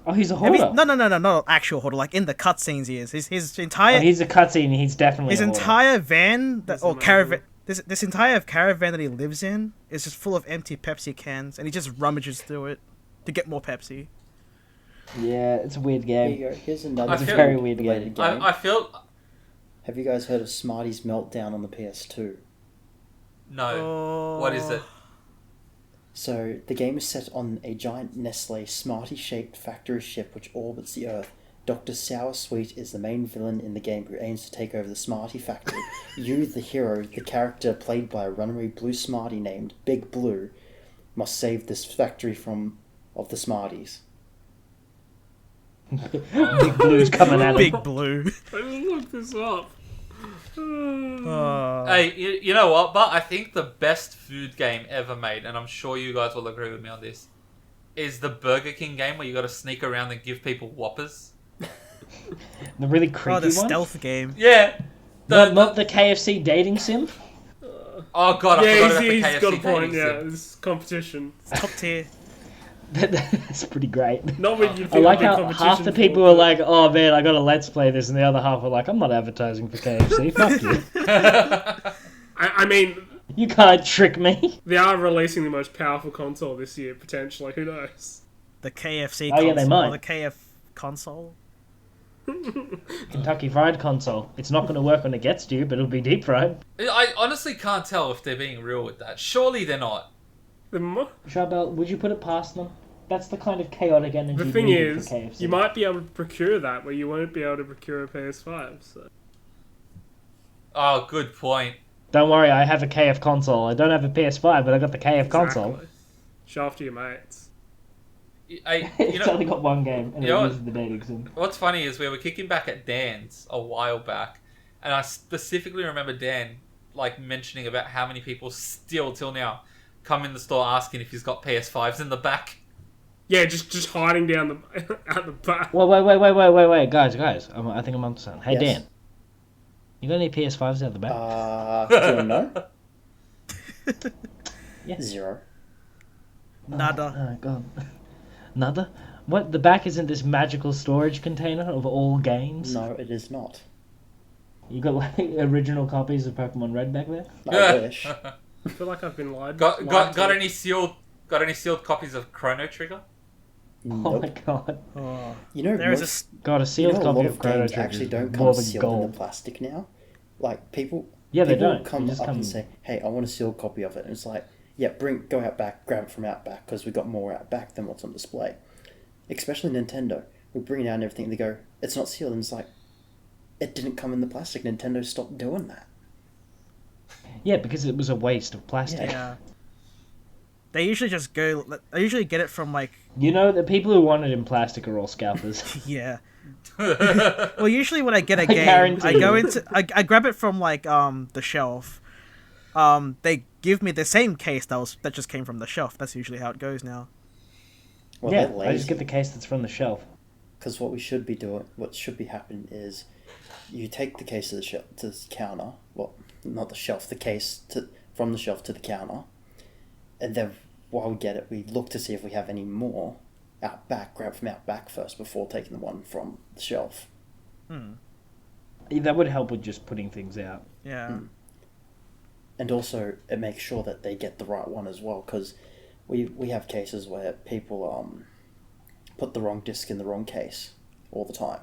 Oh, he's a hoarder. No, not actual hoarder. Like in the cutscenes, he is. His entire. Oh, he's a cutscene. He's definitely his a hoarder. entire van or caravan. This entire caravan that he lives in is just full of empty Pepsi cans, and he just rummages through it to get more Pepsi. Yeah, it's a weird game. Here you go. Here's another very weird game. I feel... Have you guys heard of Smarty's Meltdown on the PS2? No. What is it? So, the game is set on a giant Nestle Smarty-shaped factory ship which orbits the Earth. Dr. Sour Sweet is the main villain in the game who aims to take over the Smarty factory. You, the hero, the character played by a runaway blue Smarty named Big Blue, must save this factory of the Smarties. Big Blue's coming at him. Big Blue. I just looked this up. Hey, you know what? But I think the best food game ever made, and I'm sure you guys will agree with me on this, is the Burger King game where you got to sneak around and give people Whoppers. The really creepy the one? stealth game. Yeah. Not the KFC dating sim? Oh god, I forgot about the he's KFC got a point. dating Yeah, sim. it's competition. Top tier. That's pretty great. Not when you think I like of the how competition half the for people it, were but- like, oh man, I gotta let's play this, and the other half were like, I'm not advertising for KFC, fuck you. I mean, You can't trick me. they are releasing the most powerful console this year, potentially. Who knows? The KFC Oh, console. yeah, they might. Or the KF console. Kentucky Fried Console. It's not gonna work when it gets to you, but it'll be deep fried. I honestly can't tell if they're being real with that. Surely they're not. Charbel, would you put it past them? That's the kind of chaotic energy The thing needed is, for KFC. you might be able to procure that, where you won't be able to procure a PS5. So. Oh, good point. Don't worry, I have a KF console. I don't have a PS5, but I got the KF console. Exactly. Show off to your mates. It's only got one game, and it uses the dating sim. What's funny is we were kicking back at Dan's a while back, and I specifically remember Dan mentioning about how many people still till now come in the store asking if he's got PS5s in the back. Yeah, just hiding down at the back. Wait, guys. I think I'm onto something. Hey, Yes. Dan. You got any PS5s out the back? Do you want to know? Yeah. 0. Nada. Oh, God. Nada? What? The back isn't this magical storage container of all games? No, it is not. You got original copies of Pokemon Red back there? I wish. I feel like I've been lied. Got to. any sealed copies of Chrono Trigger? Oh Nope. my god. Oh. You know, There is most, Got a you sealed know, a copy lot of of Chrono games Trigger. actually don't more come than sealed gold. in the plastic now. Like, people Yeah, they people don't. come They just up come- and say, hey, I want a sealed copy of it. And it's like, yeah, go out back, grab it from out back, because we got more out back than what's on display. Especially Nintendo. We bring it out and everything, they go, it's not sealed. And it's like, it didn't come in the plastic. Nintendo stopped doing that. Yeah, because it was a waste of plastic. Yeah. They usually just go. I usually get it from You know, the people who want it in plastic are all scalpers. yeah. Well, usually when I get a game, guarantee I go you. into I grab it from the shelf. They give me the same case that just came from the shelf. That's usually how it goes now. Well, yeah, they're I just lazy. get the case that's from the shelf. Because what should be happening is, you take the case to the counter. Well, not the shelf. The case from the shelf to the counter, and then while we get it, we look to see if we have any more out back. Grab from out back first before taking the one from the shelf. That would help with just putting things out. Yeah. And also, it makes sure that they get the right one as well. Because we have cases where people put the wrong disc in the wrong case all the time.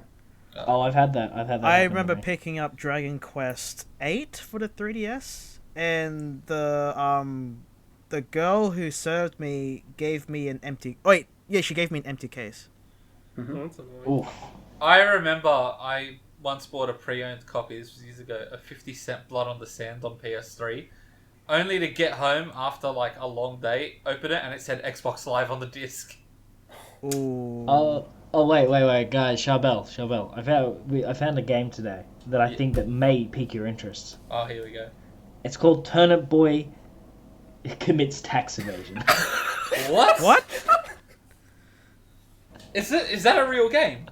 Oh, I've had that. I happen remember to me. picking up Dragon Quest 8 for the 3DS, and the girl who served me gave me an empty. Wait, yeah, she gave me an empty case. Oh, that's annoying. Oof. I remember I once bought a pre-owned copy, this was years ago, a 50-cent Blood on the Sand on PS3, only to get home after a long day, open it, and it said Xbox Live on the disc. Ooh. Oh, wait, guys, Charbel. I found a game today that I think that may pique your interest. Oh, here we go. It's called Turnip Boy Commits Tax Evasion. What? What? Is that a real game?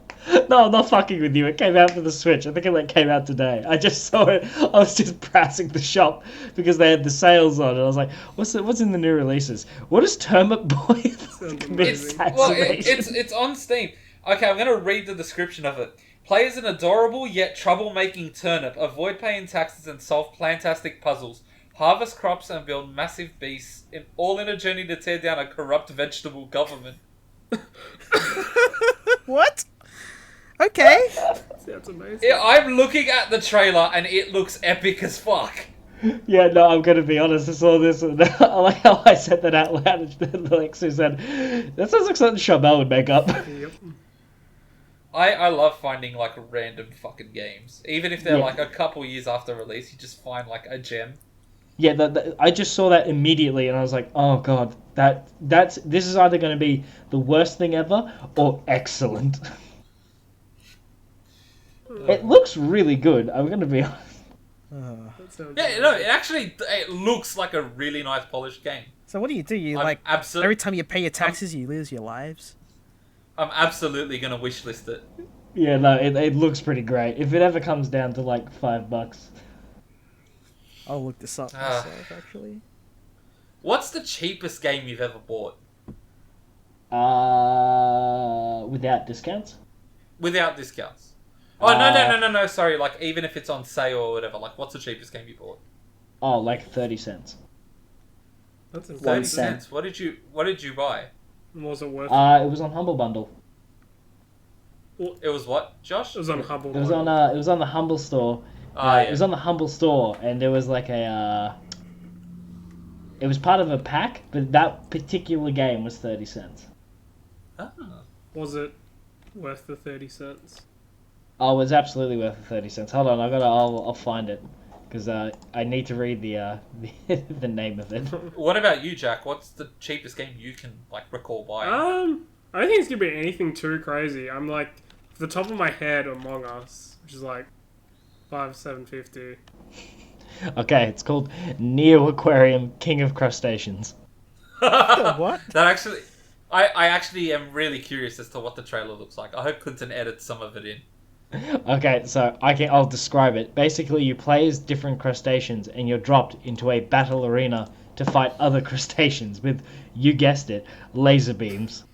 No, I'm not fucking with you. It came out for the Switch. I think it came out today. I just saw it. I was just browsing the shop because they had the sales on, and I was like, "What's in the new releases? What is Turnip Boy Commits amazing. Tax Well, Evasion?" it's on Steam. Okay, I'm going to read the description of it. Play as an adorable yet troublemaking turnip. Avoid paying taxes and solve plantastic puzzles. Harvest crops and build massive beasts, all in a journey to tear down a corrupt vegetable government. What? Okay. Sounds amazing. Yeah, I'm looking at the trailer and it looks epic as fuck. Yeah, no, I'm gonna be honest. I saw this, and I like how I said that out loud. And Alexu said, "That sounds like something Charbel would make up." Yep. I love finding like random fucking games, even if they're like a couple years after release. You just find like a gem. Yeah, I just saw that immediately, and I was like, "Oh god, this is either going to be the worst thing ever or excellent." It looks really good. I'm going to be honest. Yeah, no, it looks like a really nice polished game. So what do? You I'm like absolute- every time you pay your taxes, you lose your lives? I'm absolutely gonna wishlist it. Yeah, no, it looks pretty great. If it ever comes down to like $5. I'll look this up myself, actually. What's the cheapest game you've ever bought? Without discounts? Without discounts. Oh, no, sorry, like, even if it's on sale or whatever, like, what's the cheapest game you bought? Oh, like 30 cents. That's insane. 30 cents. What did you buy? Was it worth It was on Humble Bundle. It was what, Josh? It was on Humble. It was on the Humble store. Yeah. It was on the Humble store, and there was like it was part of a pack, but that particular game was 30 cents. Oh. Was it worth the 30 cents? Oh, it was absolutely worth the 30 cents. Hold on, I'll find it, because I need to read the the name of it. What about you, Jack? What's the cheapest game you can like recall buying? I don't think it's gonna be anything too crazy. I'm like, off the top of my head, Among Us, which is like $7.50. Okay, it's called Neo Aquarium King of Crustaceans. What? That actually, I actually am really curious as to what the trailer looks like. I hope Clinton edits some of it in. Okay, so I'll describe it. Basically, you play as different crustaceans, and you're dropped into a battle arena to fight other crustaceans with, you guessed it, laser beams.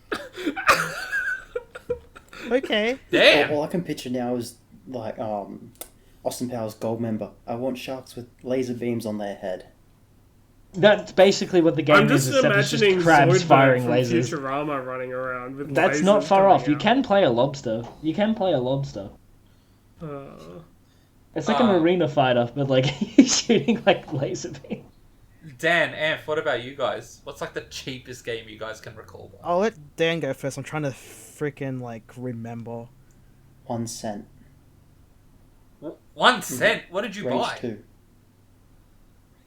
Okay. Damn. All I can picture now is like Austin Powers Gold Member. I want sharks with laser beams on their head. That's basically what the game I'm is. just Except it's imagining just crabs Zoidberg firing from lasers. Futurama running around with That's lasers not far coming off. You out. can play a lobster. It's like an arena fighter, but like he's shooting like laser beams. Dan, Amph, what about you guys? What's like the cheapest game you guys can recall? I'll let Dan go first. I'm trying to freaking like remember. 1 cent. 1 cent? What did you Rage buy? 2.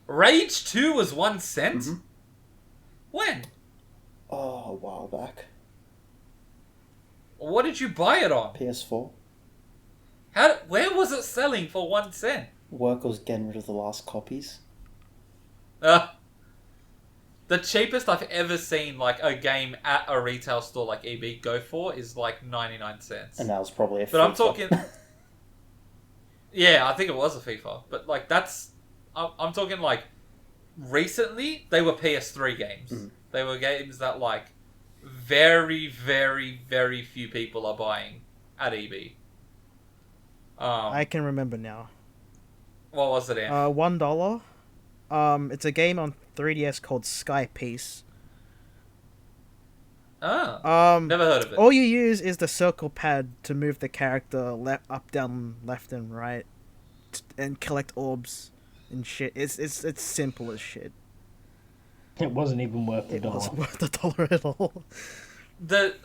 Rage 2 was 1 cent? Mhm. When? Oh, a while back. What did you buy it on? PS4. Where was it selling for 1 cent? Work was getting rid of the last copies. The cheapest I've ever seen like a game at a retail store like EB go for is like 99 cents. And that was probably a But I'm FIFA. talking... Yeah, I think it was a FIFA. But like that's... I'm talking like... Recently, they were PS3 games. Mm. They were games that like... Very, very, very few people are buying at EB. I can remember now. What was it, Amph? $1. It's a game on 3DS called Sky Piece. Never heard of it. All you use is the circle pad to move the character up, down, left, and right, and collect orbs and shit. It's simple as shit. It wasn't even worth the It dollar. wasn't worth the dollar at all.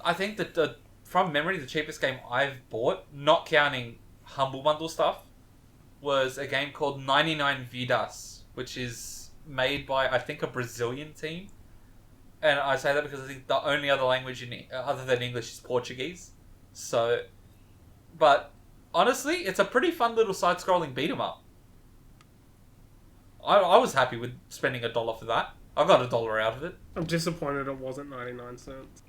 I think that from memory, the cheapest game I've bought, not counting Humble Bundle stuff, was a game called 99 Vidas, which is made by, I think, a Brazilian team. And I say that because I think the only other language other than English is Portuguese. So, but honestly, it's a pretty fun little side-scrolling beat-em-up. I was happy with spending $1 for that. I got $1 out of it. I'm disappointed it wasn't 99 cents.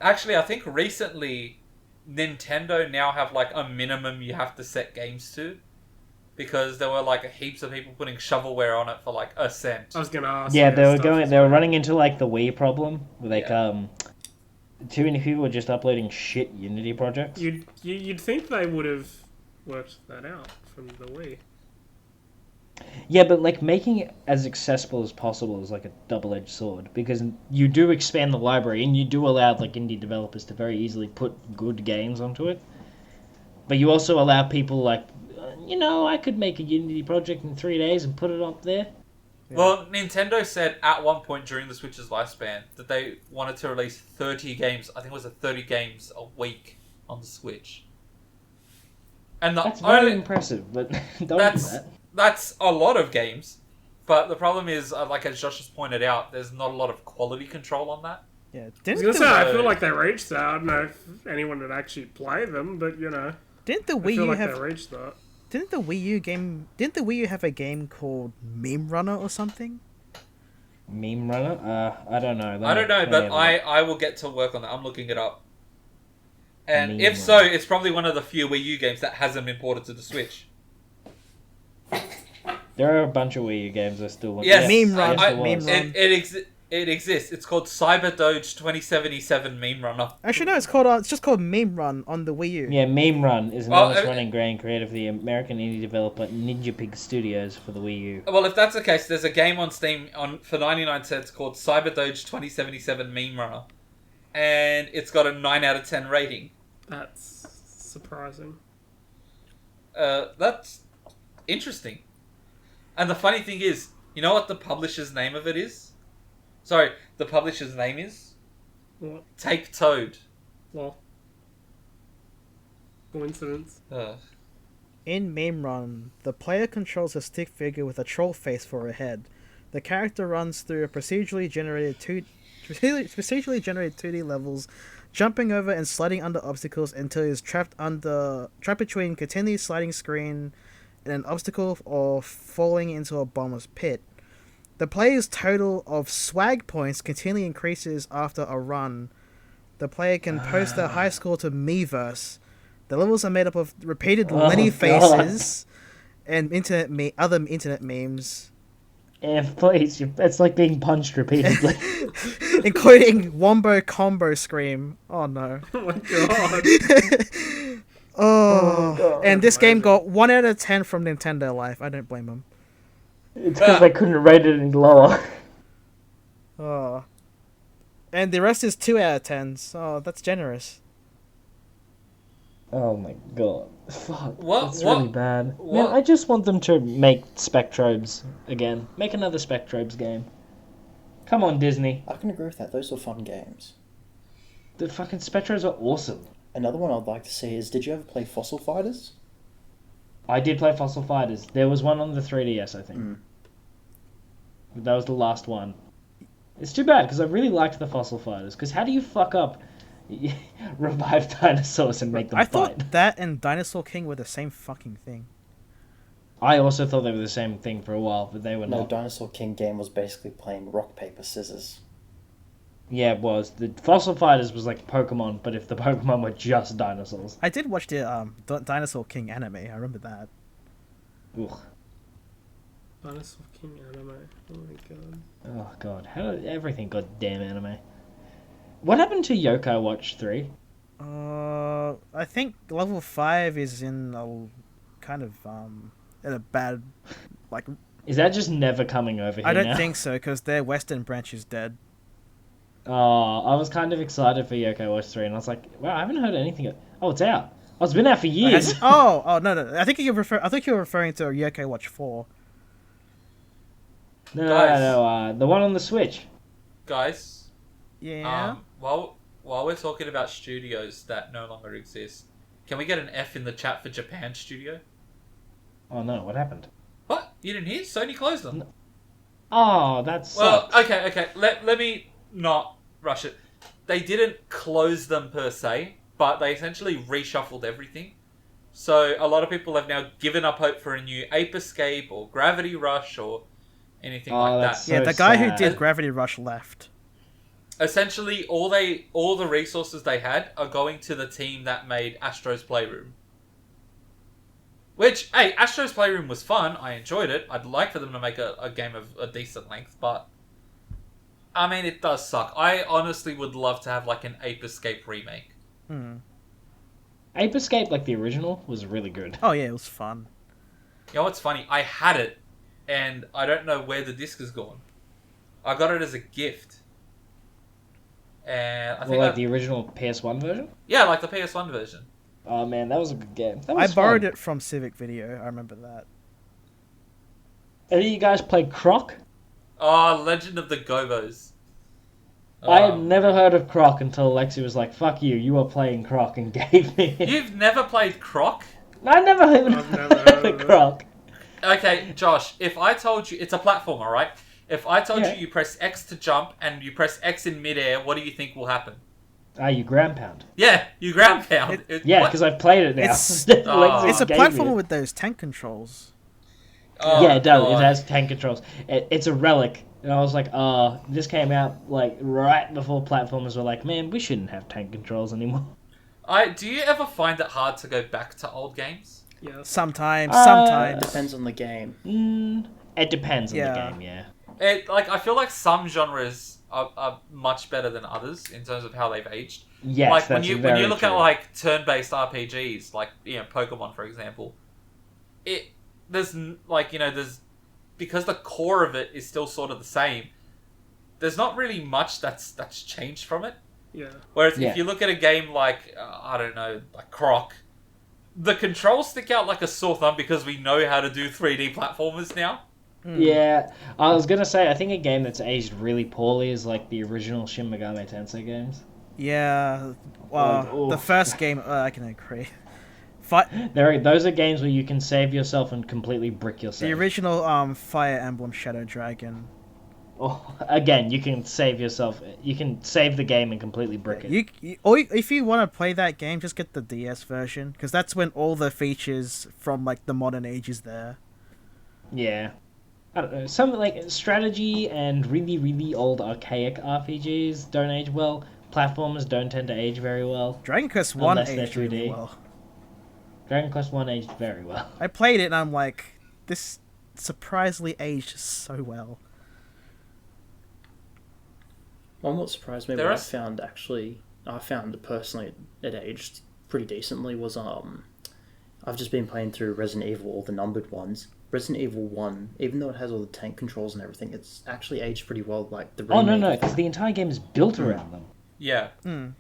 Actually, I think recently Nintendo now have like a minimum you have to set games to. because there were like heaps of people putting shovelware on it for like a cent. I was gonna ask. Yeah, they were running into like the Wii problem, where too many people were just uploading shit Unity projects. You'd think they would have worked that out from the Wii. Yeah, but like making it as accessible as possible is like a double-edged sword, because you do expand the library and you do allow like indie developers to very easily put good games onto it. But you also allow people like, I could make a Unity project in 3 days and put it up there. Yeah. Well, Nintendo said at one point during the Switch's lifespan that they wanted to release 30 games. I think it was 30 games a week on the Switch. And that's very impressive, but don't do that. That's a lot of games, but the problem is, like as Josh has pointed out, there's not a lot of quality control on that. Yeah, I feel like they reached that. I don't know if anyone would actually play them, but didn't the Wii I feel U like have? They reached that. Didn't the Wii U have a game called Meme Runner or something? Meme Runner? I don't know. I don't know, but I will get to work on that. I'm looking it up. And if so, it's probably one of the few Wii U games that hasn't been ported to the Switch. There are a bunch of Wii U games I still want. Yes, Meme Run. It exists. It's called Cyber Doge 2077 Meme Runner. Actually, no. It's just called Meme Run on the Wii U. Yeah, Meme Run is an honest running grain created for the American indie developer Ninja Pig Studios for the Wii U. Well, if that's the case, there's a game on Steam for 99 cents called Cyber Doge 2077 Meme Runner, and it's got a 9 out of 10 rating. That's surprising. That's interesting. And the funny thing is, you know what the publisher's name of it is? Sorry, the publisher's name is? What? Take Toad. Well, coincidence. In Meme Run, the player controls a stick figure with a troll face for a head. The character runs through a procedurally generated 2D levels, jumping over and sliding under obstacles until he is trapped between continually sliding screen and an obstacle or falling into a bottomless pit. The player's total of swag points continually increases after a run. The player can post their high score to Miiverse. The levels are made up of repeated Lenny faces and other internet memes. Yeah, please, it's like being punched repeatedly. Including Wombo Combo Scream. Oh no. Oh my god. Oh, and this game got 1 out of 10 from Nintendo Life. I don't blame them. It's because they couldn't rate it any lower. Oh. And the rest is 2 out of 10. So that's generous. Oh my god. Fuck. That's What? really bad. Man, I just want them to make Spectrobes again. Make another Spectrobes game. Come on, Disney. I can agree with that. Those were fun games. The fucking Spectrobes are awesome. Another one I'd like to see is, did you ever play Fossil Fighters? I did play Fossil Fighters. There was one on the 3DS, I think. That was the last one. It's too bad, because I really liked the Fossil Fighters. Because how do you fuck up revive dinosaurs and make them fight? I thought that and Dinosaur King were the same fucking thing. I also thought they were the same thing for a while, but they were not. No, Dinosaur King game was basically playing rock, paper, scissors. Yeah, it was. The Fossil Fighters was like Pokemon, but if the Pokemon were just dinosaurs. I did watch the Dinosaur King anime. I remember that. Ugh. Dinosaur King anime. Oh my god. Oh god. How did everything goddamn anime? What happened to Yokai Watch 3? I think level 5 is in a kind of in a bad like. Is that just never coming over here? I don't now? think so, because their Western branch is dead. Oh, I was kind of excited for Yokai Watch 3, and I was like, wow, I haven't heard anything. Oh, it's out. Oh, it's been out for years. Oh, no. I think you're referring to Yokai Watch 4. No, the one on the Switch. Guys. Yeah. While we're talking about studios that no longer exist, can we get an F in the chat for Japan Studio? Oh no, what happened? What? You didn't hear? Sony closed them. Oh, that's. Well, okay. Let me not rush it. They didn't close them per se, but they essentially reshuffled everything. So a lot of people have now given up hope for a new Ape Escape or Gravity Rush or anything like that. So the guy who did Gravity Rush left. Essentially, all the resources they had are going to the team that made Astro's Playroom. Which, hey, Astro's Playroom was fun. I enjoyed it. I'd like for them to make a game of a decent length, but I mean, it does suck. I honestly would love to have like an Ape Escape remake. Ape Escape, like the original, was really good. Oh yeah, it was fun. You know what's funny? I had it, and I don't know where the disc has gone. I got it as a gift. And I think Well, like the original PS1 version? Yeah, like the PS1 version. Oh man, that was a good game. That I was borrowed fun. it from Civic Video. I remember that. Any of you guys played Croc? Oh, Legend of the Gobos. I had never heard of Croc until Alexi was like, "Fuck you, you are playing Croc," and gave me it. You've never played Croc? I never even heard of Croc. Okay, Josh, if I told you... It's a platformer, right? If I told you press X to jump and you press X in midair, what do you think will happen? You ground pound. Yeah, you ground pound. Yeah, because I've played it now. It's Alexi it's a gave me platformer it. with those tank controls. Oh, Yeah, it does. God. It has tank controls. It's a relic. And I was like, this came out like right before platformers were like, man, we shouldn't have tank controls anymore. Do you ever find it hard to go back to old games? Yeah. Sometimes. Depends on the game. It depends on the game, yeah. I feel like some genres are much better than others in terms of how they've aged. Yes, like that's when very you look true. at like turn-based RPGs, like Pokemon for example, there's because the core of it is still sort of the same. There's not really much that's changed from it. Yeah. Whereas if you look at a game like I don't know, like Croc, the controls stick out like a sore thumb because we know how to do 3D platformers now. Yeah, I was gonna say, I think a game that's aged really poorly is like the original Shin Megami Tensei games. Yeah. Well, the first game, I can agree. Those are games where you can save yourself and completely brick yourself. The original Fire Emblem Shadow Dragon. Oh, again, you can save yourself. You can save the game and completely brick it. Or if you want to play that game, just get the DS version, because that's when all the features from like the modern age is there. Yeah. I don't know, some like strategy and really, really old archaic RPGs don't age well. Platformers don't tend to age very well. Dragon Quest 1 Unless they're aged really 2D. well. Dragon Quest 1 aged very well. I played it and I'm like, this surprisingly aged so well. One what surprised me, I found personally it aged pretty decently was I've just been playing through Resident Evil, all the numbered ones. Resident Evil 1, even though it has all the tank controls and everything, it's actually aged pretty well. Like the remake. Oh no, because the entire game is built around them. Yeah.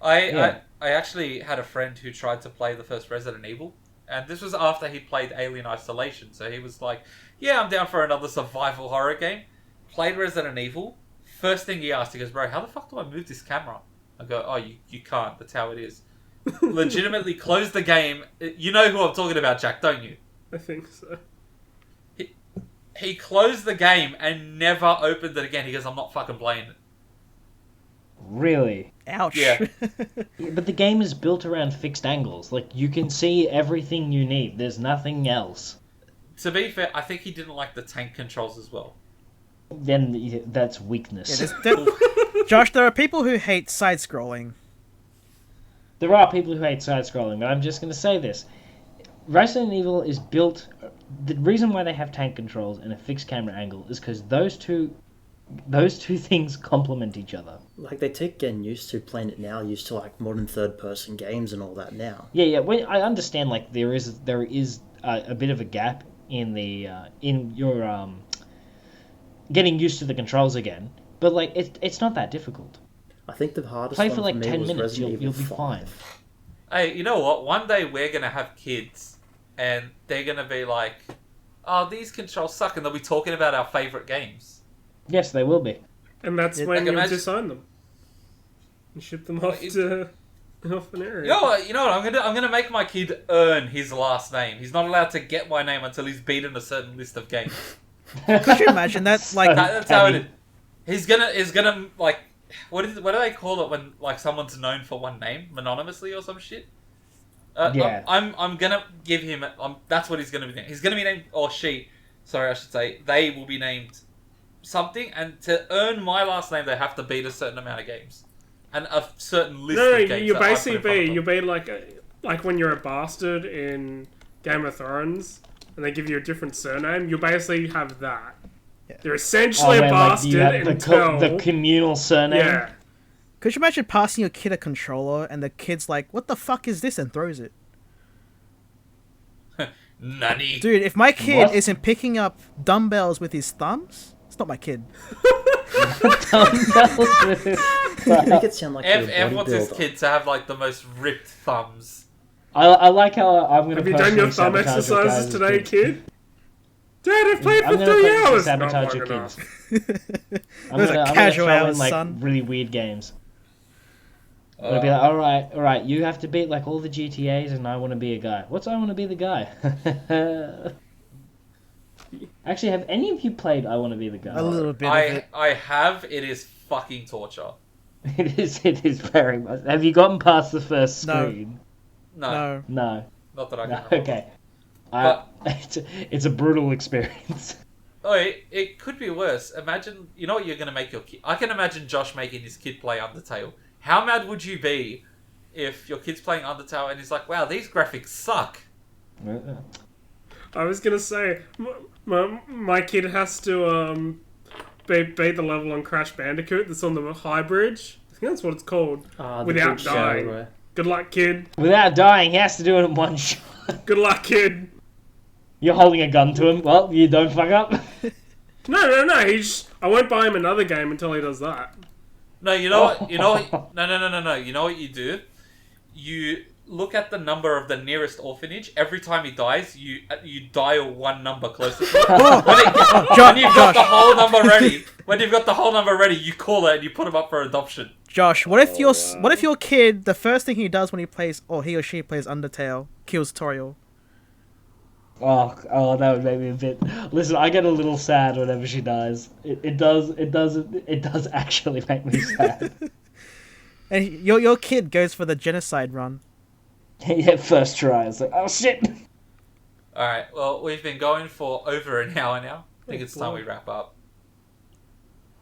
I actually had a friend who tried to play the first Resident Evil, and this was after he played Alien Isolation, so he was like, yeah, I'm down for another survival horror game. Played Resident Evil. First thing he asked, he goes, bro, how the fuck do I move this camera? I go, oh, you can't. That's how it is. Legitimately closed the game. You know who I'm talking about, Jack, don't you? I think so. He closed the game and never opened it again. He goes, I'm not fucking playing it. Really? Ouch. Yeah. But the game is built around fixed angles. Like, you can see everything you need. There's nothing else. To be fair, I think he didn't like the tank controls as well. Then that's weakness. Josh, there are people who hate side-scrolling. There are people who hate side-scrolling, but I'm just going to say this. Resident Evil is built... The reason why they have tank controls and a fixed camera angle is because those two things complement each other. Like, they take getting used to playing it now, used to like modern third-person games and all that now. Yeah. I understand. Like there is a bit of a gap in the in your getting used to the controls again, but like it's not that difficult. I think the hardest Play one for like for me 10 was minutes, Resident you'll Evil be 5. fine. Hey, you know what? One day we're going to have kids and they're going to be like, oh, these controls suck, and they'll be talking about our favourite games. Yes, they will be. And that's when you disown them. And ship them off to off an area. You know what? I'm gonna make my kid earn his last name. He's not allowed to get my name until he's beaten a certain list of games. Could you imagine that? Like, That's how it is. He's gonna like, what do they call it when like someone's known for one name, anonymously or some shit? Yeah. I'm gonna give him. That's what he's gonna be named. He's gonna be named, or she. Sorry, I should say they will be named something. And to earn my last name, they have to beat a certain amount of games and a certain list of games. You'll be like when you're a bastard in Game of Thrones, and they give you a different surname, you basically have that. Yeah. You're essentially a bastard until... the communal surname? Yeah. Could you imagine passing your kid a controller and the kid's like, "What the fuck is this?" and throws it? Nani? Dude, if my kid isn't picking up dumbbells with his thumbs, it's not my kid. Dumbbells with his thumbs. Make it sound like you're a Ev wants his bodybuilder. kid to have like the most ripped thumbs. I like how I'm going to. Have you done your thumb exercises today, kid? Dad, I've played for 3 hours. Not Sabotage long your enough. kids. I'm Those gonna are casual throw in hours, like son. really weird games. I'm gonna be like, all right, you have to beat like all the GTAs, and I want to be a guy. What's I want to be the guy? Actually, have any of you played I Want to Be the Guy? A little bit of it. I have. It is fucking torture. It is very much. Have you gotten past the first No. screen? No, No. not that I can No. remember. Okay. But- It's a brutal experience. Oh, it could be worse. Imagine, you know what you're going to make your kid... I can imagine Josh making his kid play Undertale. How mad would you be if your kid's playing Undertale and he's like, wow, these graphics suck? I was gonna say, my kid has to beat the level on Crash Bandicoot that's on the high bridge. I think that's what it's called. The Without big dying. Shovelware. Good luck, kid. Without dying, he has to do it in one shot. Good luck, kid. You're holding a gun to him. Well, you don't fuck up. No. I won't buy him another game until he does that. No, you know what? No. You know what you do? You look at the number of the nearest orphanage. Every time he dies, you dial one number closer to it. When you've got the whole number ready, you call it and you put him up for adoption. Josh, what if your kid, the first thing he does when he plays, or he or she plays Undertale, kills Toriel? Oh, that would make me a bit. Listen, I get a little sad whenever she dies. It does actually make me sad. And your kid goes for the genocide run. Yeah, first try. It's like, oh shit. Alright, well, we've been going for over an hour now. I think it's time we wrap up.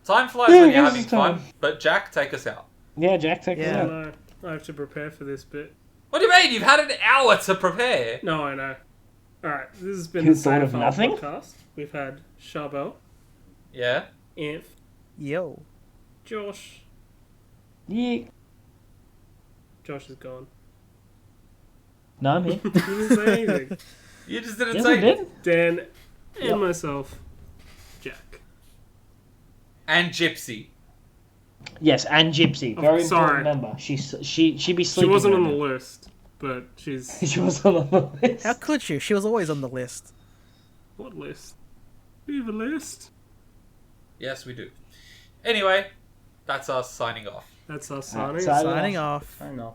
Time flies when you're having fun, but Jack, take us out. Yeah, Jack, take us out. No, I have to prepare for this bit. What do you mean? You've had an hour to prepare. No, I know. Alright, this has been You the thought of Sci-Fi nothing? podcast. We've had Charbel, Yeah? Inf, Yo. Josh. Yeah. Josh is gone. No, I'm here. He didn't say anything. You just didn't Yes, say I did. Dan and Yep. myself, Jack. And Gypsy. Yes, and Gypsy. Oh, Very sorry. important member. She be She sleeping. wasn't on right the now. list, but she's... She was on the list. How could you? She was always on the list. What list? We have a list? Yes, we do. Anyway, that's us signing off. That's us Alright, signing. so- Signing off. I know.